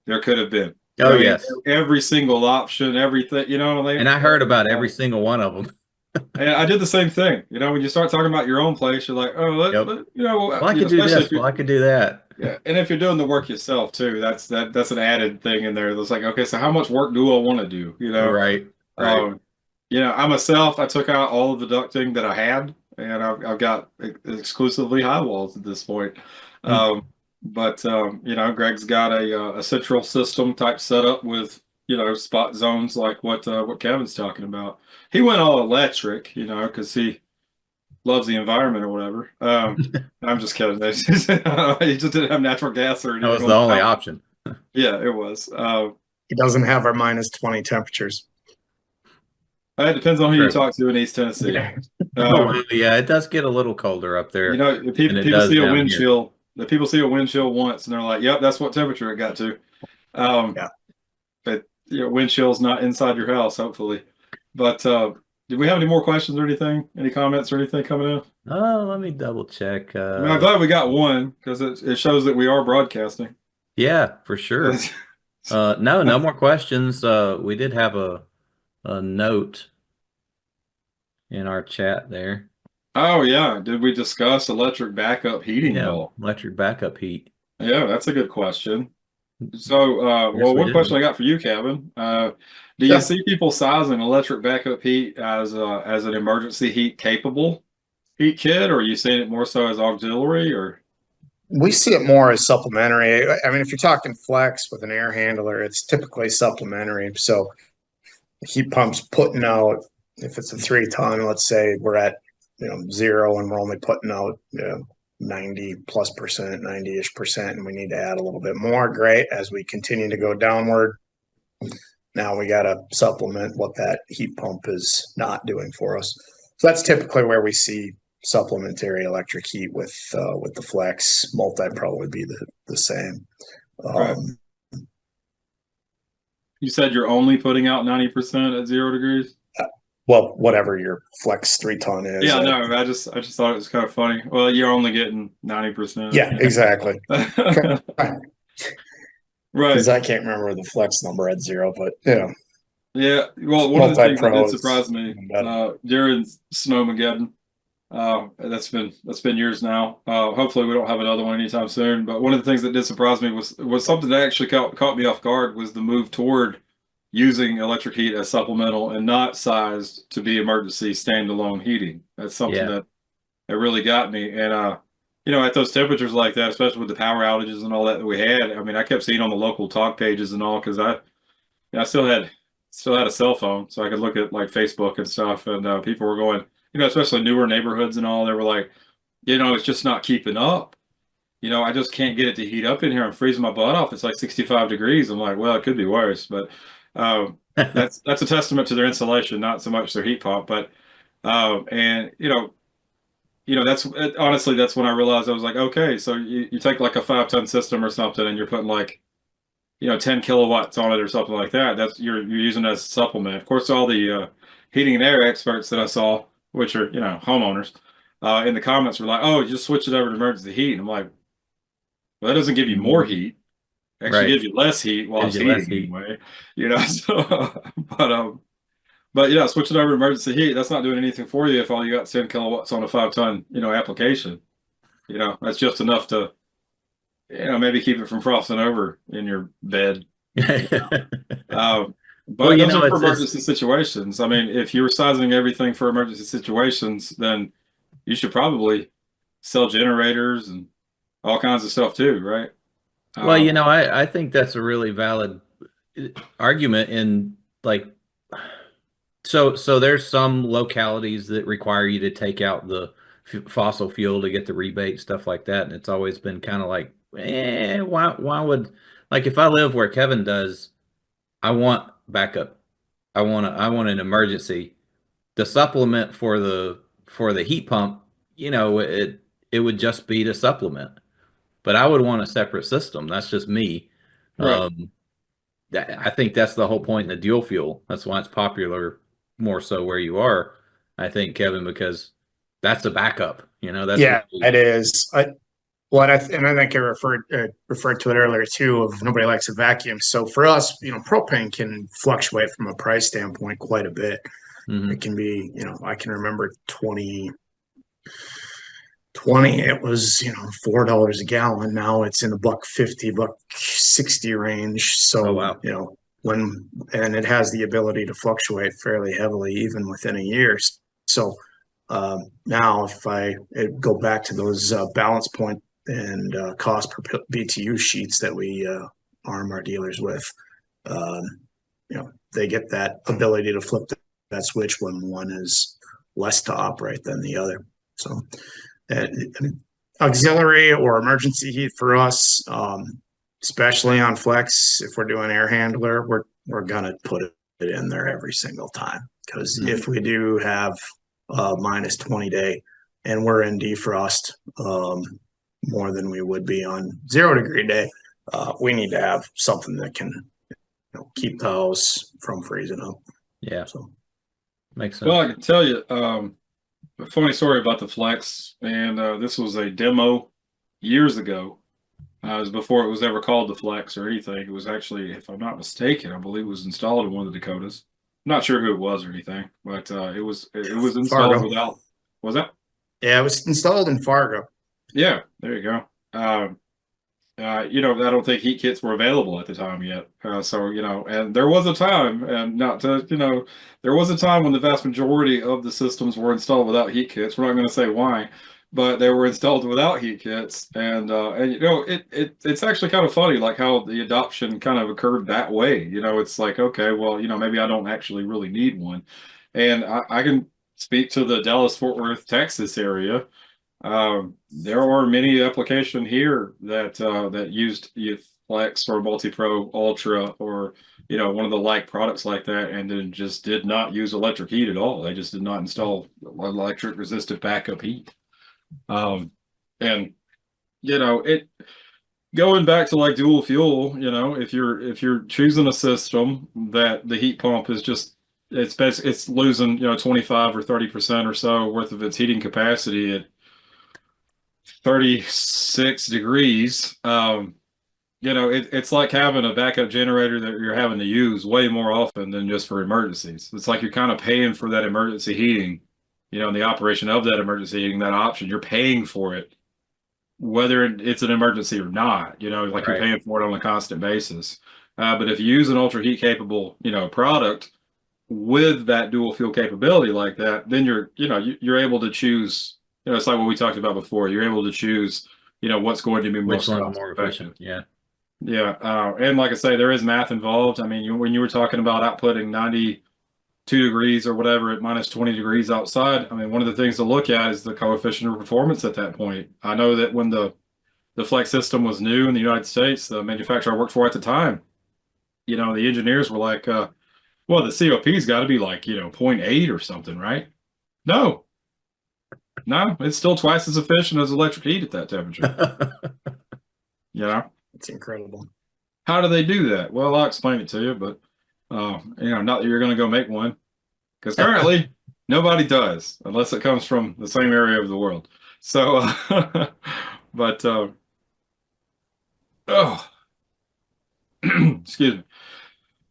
there could have been. Oh, yes. Every single option, everything, And I heard about every single one of them. And I did the same thing. When you start talking about your own place, you're like, oh, well, I could do this. Well, I could do that. Yeah, and if you're doing the work yourself too, that's an added thing in there. That's like, okay, so how much work do I want to do? Right. I myself, I took out all of the ducting that I had, and I've got exclusively high walls at this point. But Greg's got a central system type setup with spot zones like what Kevin's talking about. He went all electric, because he loves the environment or whatever. I'm just kidding. He just didn't have natural gas or anything. That was the only option. Yeah, it was. He doesn't have our -20 temperatures. It depends on who you talk to in East Tennessee. Yeah, it does get a little colder up there. People see a wind chill. The people see a wind chill once, and they're like, "Yep, that's what temperature it got to." But wind chill's not inside your house, hopefully. But did we have any more questions or anything? Any comments or anything coming in? Oh, let me double check. I'm glad we got one, because it shows that we are broadcasting. Yeah, for sure. No more questions. We did have a note in our chat there. Oh yeah, did we discuss electric backup heating? Electric backup heat. Yeah, that's a good question. So, one question I got for you, Kevin. Do you see people sizing electric backup heat as an emergency heat capable heat kit, or are you seeing it more so as auxiliary? Or we see it more as supplementary. I mean, if you're talking FLEXX with an air handler, it's typically supplementary. So the heat pump's putting out, if it's a 3-ton, let's say we're at 0 and we're only putting out 90+%, 90-ish%, and we need to add a little bit more. Great. As we continue to go downward, now we got to supplement what that heat pump is not doing for us. So that's typically where we see supplementary electric heat with the FLEXX. MultiPRO would be the same. Right. You said you're only putting out 90% at 0 degrees? Well, whatever your FLEXX 3-ton is. Yeah, no, I just thought it was kind of funny. Well, you're only getting 90%. Yeah, exactly. Right. Because I can't remember the FLEXX number at 0, but Yeah, well, one of the things that did surprise me during Snowmageddon, that's been years now. Hopefully we don't have another one anytime soon. But one of the things that did surprise me was something that actually caught me off guard, was the move toward using electric heat as supplemental and not sized to be emergency standalone heating. That's something that really got me. And at those temperatures like that, especially with the power outages and all that we had, I mean, I kept seeing on the local talk pages and all, because I still had a cell phone, so I could look at like Facebook and stuff, and people were going, especially newer neighborhoods and all, they were like, it's just not keeping up. I just can't get it to heat up in here. I'm freezing my butt off. It's like 65 degrees. I'm like, well, it could be worse, but that's a testament to their insulation, not so much their heat pump. But that's honestly, that's when I realized, I was like, okay, so you take like a 5-ton system or something, and you're putting like 10 kilowatts on it or something like that. That's you're using it as a supplement. Of course, all the heating and air experts that I saw, which are homeowners, in the comments were like, "Oh, just switch it over to emergency heat." And I'm like, well, that doesn't give you more heat. It actually gives you less heat while it's heating anyway. So, but yeah, switch it over to emergency heat. That's not doing anything for you if all you got 10 kilowatts on a 5-ton application. That's just enough to maybe keep it from frosting over in your bed. But those are for emergency situations. I mean, if you were sizing everything for emergency situations, then you should probably sell generators and all kinds of stuff too, right? Well, I think that's a really valid argument like, so there's some localities that require you to take out the fossil fuel to get the rebate, stuff like that. And it's always been kind of like, why would, like, if I live where Kevin does, I want backup. I want an emergency. The supplement for the heat pump, it would just be to supplement. But I would want a separate system. That's just me. Right. I think that's the whole point in the dual fuel. That's why it's popular more so where you are, I think, Kevin, because that's a backup. That's Yeah, really, it is. Well, and I think I referred to it earlier too. Of nobody likes a vacuum. So for us, propane can fluctuate from a price standpoint quite a bit. mhm. It can be, I can remember 2020, it was $4 a gallon. Now it's in the $1.50, $1.60 range. So Oh, wow. and it has the ability to fluctuate fairly heavily even within a year. So now if I go back to those balance point and cost per BTU sheets that we arm our dealers with, they get that ability to flip that switch when one is less to operate than the other. So auxiliary or emergency heat for us, especially on FLEXX, if we're doing air handler, we're gonna put it in there every single time, because Mhm. if we do have minus 20 day and we're in defrost more than we would be on 0 degree day, we need to have something that can keep the house from freezing up. Yeah, So makes sense. Well, I can tell you a funny story about the FLEXX, and this was a demo years ago. It was before it was ever called the FLEXX or anything. It was actually, if I'm not mistaken, I believe it was installed in one of the Dakotas. I'm not sure who it was or anything, but it was installed Fargo. without. Was that? Yeah, it was installed in Fargo. Yeah, there you go. I don't think heat kits were available at the time yet. And there was a time, and not to, there was a time when the vast majority of the systems were installed without heat kits. We're not going to say why, but they were installed without heat kits. It's actually kind of funny, like how the adoption kind of occurred that way. It's like, okay, well, maybe I don't actually really need one. And I can speak to the Dallas-Fort Worth, Texas area. There are many application here that used FLEXX or MultiPRO Ultra or one of the like products like that, and then just did not use electric heat at all. They just did not install electric resistive backup heat. And it going back to like dual fuel, if you're choosing a system that the heat pump is just it's losing 25 or 30% or so worth of its heating capacity at 36 degrees. It's like having a backup generator that you're having to use way more often than just for emergencies. It's like you're kind of paying for that emergency heating, and the operation of that emergency heating, that option. You're paying for it, whether it's an emergency or not. Like you're Right. paying for it on a constant basis. But if you use an ultra heat capable, product with that dual fuel capability like that, then you're able to choose. It's like what we talked about before. You're able to choose, what's going to be Which most one's cost more effective. efficient? Yeah. Yeah, and like I say, there is math involved. I mean, when you were talking about outputting 92 degrees or whatever at minus 20 degrees outside, I mean, one of the things to look at is the coefficient of performance at that point. I know that when the FLEXX system was new in the United States, the manufacturer I worked for at the time, the engineers were like, well, the COP's got to be like, 0.8 or something, right? No, it's still twice as efficient as electric heat at that temperature. It's incredible. How do they do that? Well, I'll explain it to you, but not that you're going to go make one, because currently nobody does, unless it comes from the same area of the world. So, but oh, excuse me.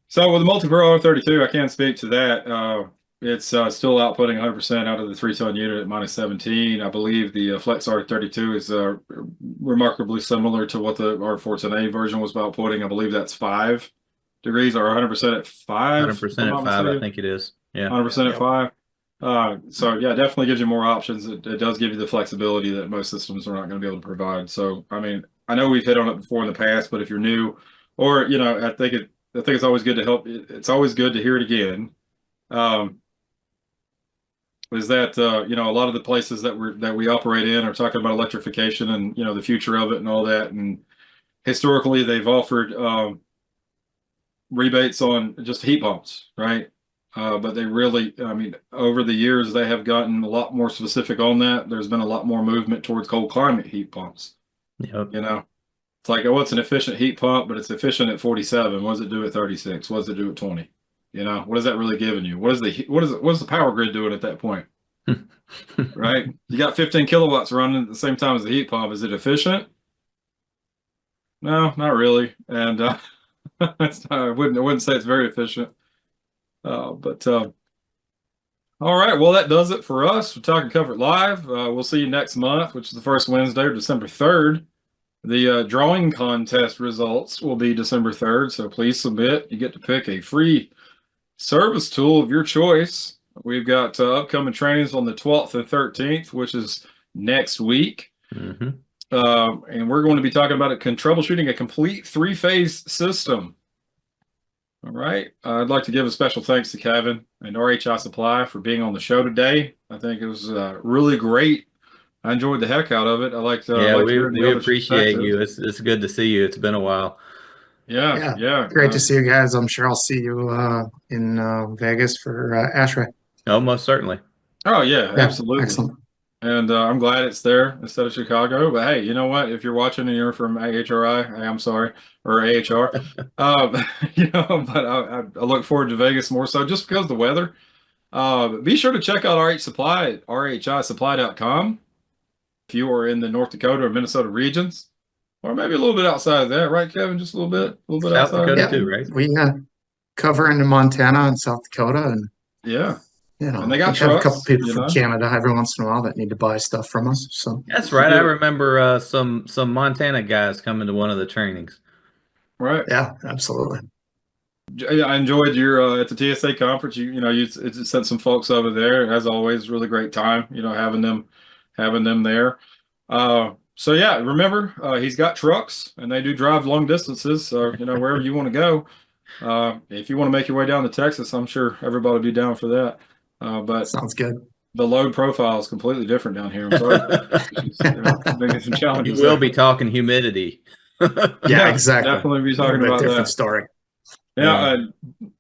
So with the MultiPRO R32, I can't speak to that. It's still outputting 100% out of the 3-ton unit at minus 17. I believe the FLEXX R32 is remarkably similar to what the R410A version was outputting. I believe that's 5 degrees, or 100% at 5. 100% at 5, I think it is. Yeah. 100% at 5. So yeah, definitely gives you more options. It does give you the flexibility that most systems are not going to be able to provide. So, I mean, I know we've hit on it before in the past, but if you're new, or, I think I think it's always good to help. It's always good to hear it again. Is that you know, a lot of the places that we operate in are talking about electrification and, you know, the future of it and all that. And historically, they've offered rebates on just heat pumps, right? But they really, I mean, over the years, they have gotten a lot more specific on that. There's been a lot more movement towards cold climate heat pumps. Yep. You know, it's like, oh, it's an efficient heat pump, but it's efficient at 47. What does it do at 36? What does it do at 20? You know, what is that really giving you? What is the power grid doing at that point? Right? You got 15 kilowatts running at the same time as the heat pump. Is it efficient? No, not really. And I wouldn't say it's very efficient. All right. Well, that does it for us. We're talking Comfort Live. We'll see you next month, which is the first Wednesday, December 3rd. The drawing contest results will be December 3rd, so please submit. You get to pick a free service tool of your choice. We've got upcoming trainings on the 12th and 13th, which is next week. Mm-hmm. And we're going to be talking about troubleshooting a complete three-phase system. All right. I'd like to give a special thanks to Kevin and RHI Supply for being on the show today. I think it was really great. I enjoyed the heck out of it. I liked. We appreciate you. It's good to see you. It's been a while. Yeah. Great to see you guys. I'm sure I'll see you in Vegas for ASHRAE. Oh, most certainly. Oh yeah, absolutely. Excellent. And I'm glad it's there instead of Chicago. But hey, you know what? If you're watching and you're from AHRI, I'm sorry, or AHR, you know, but I look forward to Vegas more so just because of the weather. Be sure to check out RH Supply at rhisupply.com if you are in the North Dakota or Minnesota regions, or maybe a little bit outside of that, right, Kevin? Just a little bit South outside. Dakota too, right? We cover into Montana and South Dakota, and yeah. You know, and they got we have a couple people from Canada every once in a while that need to buy stuff from us. So that's right. I remember some Montana guys coming to one of the trainings. Right. Yeah, absolutely. I enjoyed your at the TSA conference. You sent some folks over there. As always, really great time. You know, having them there. So yeah, remember he's got trucks and they do drive long distances. So you know, wherever you want to go. If you want to make your way down to Texas, I'm sure everybody will be down for that. But sounds good. The load profile is completely different down here. I'm sorry. Some challenges. You will be talking humidity. Yeah, exactly. Definitely be talking about different that. Story. Yeah.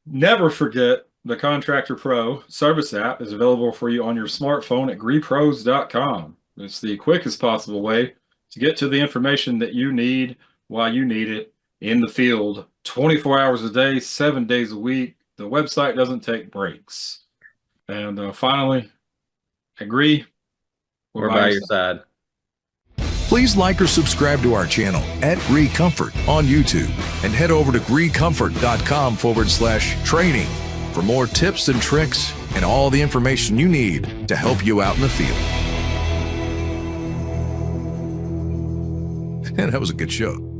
Never forget the Contractor Pro service app is available for you on your smartphone at greepros.com. It's the quickest possible way to get to the information that you need while you need it in the field, 24 hours a day, 7 days a week. The website doesn't take breaks. And finally, GREE. We're by your side. Please like or subscribe to our channel at GREE Comfort on YouTube and head over to greecomfort.com/training for more tips and tricks and all the information you need to help you out in the field. And that was a good show.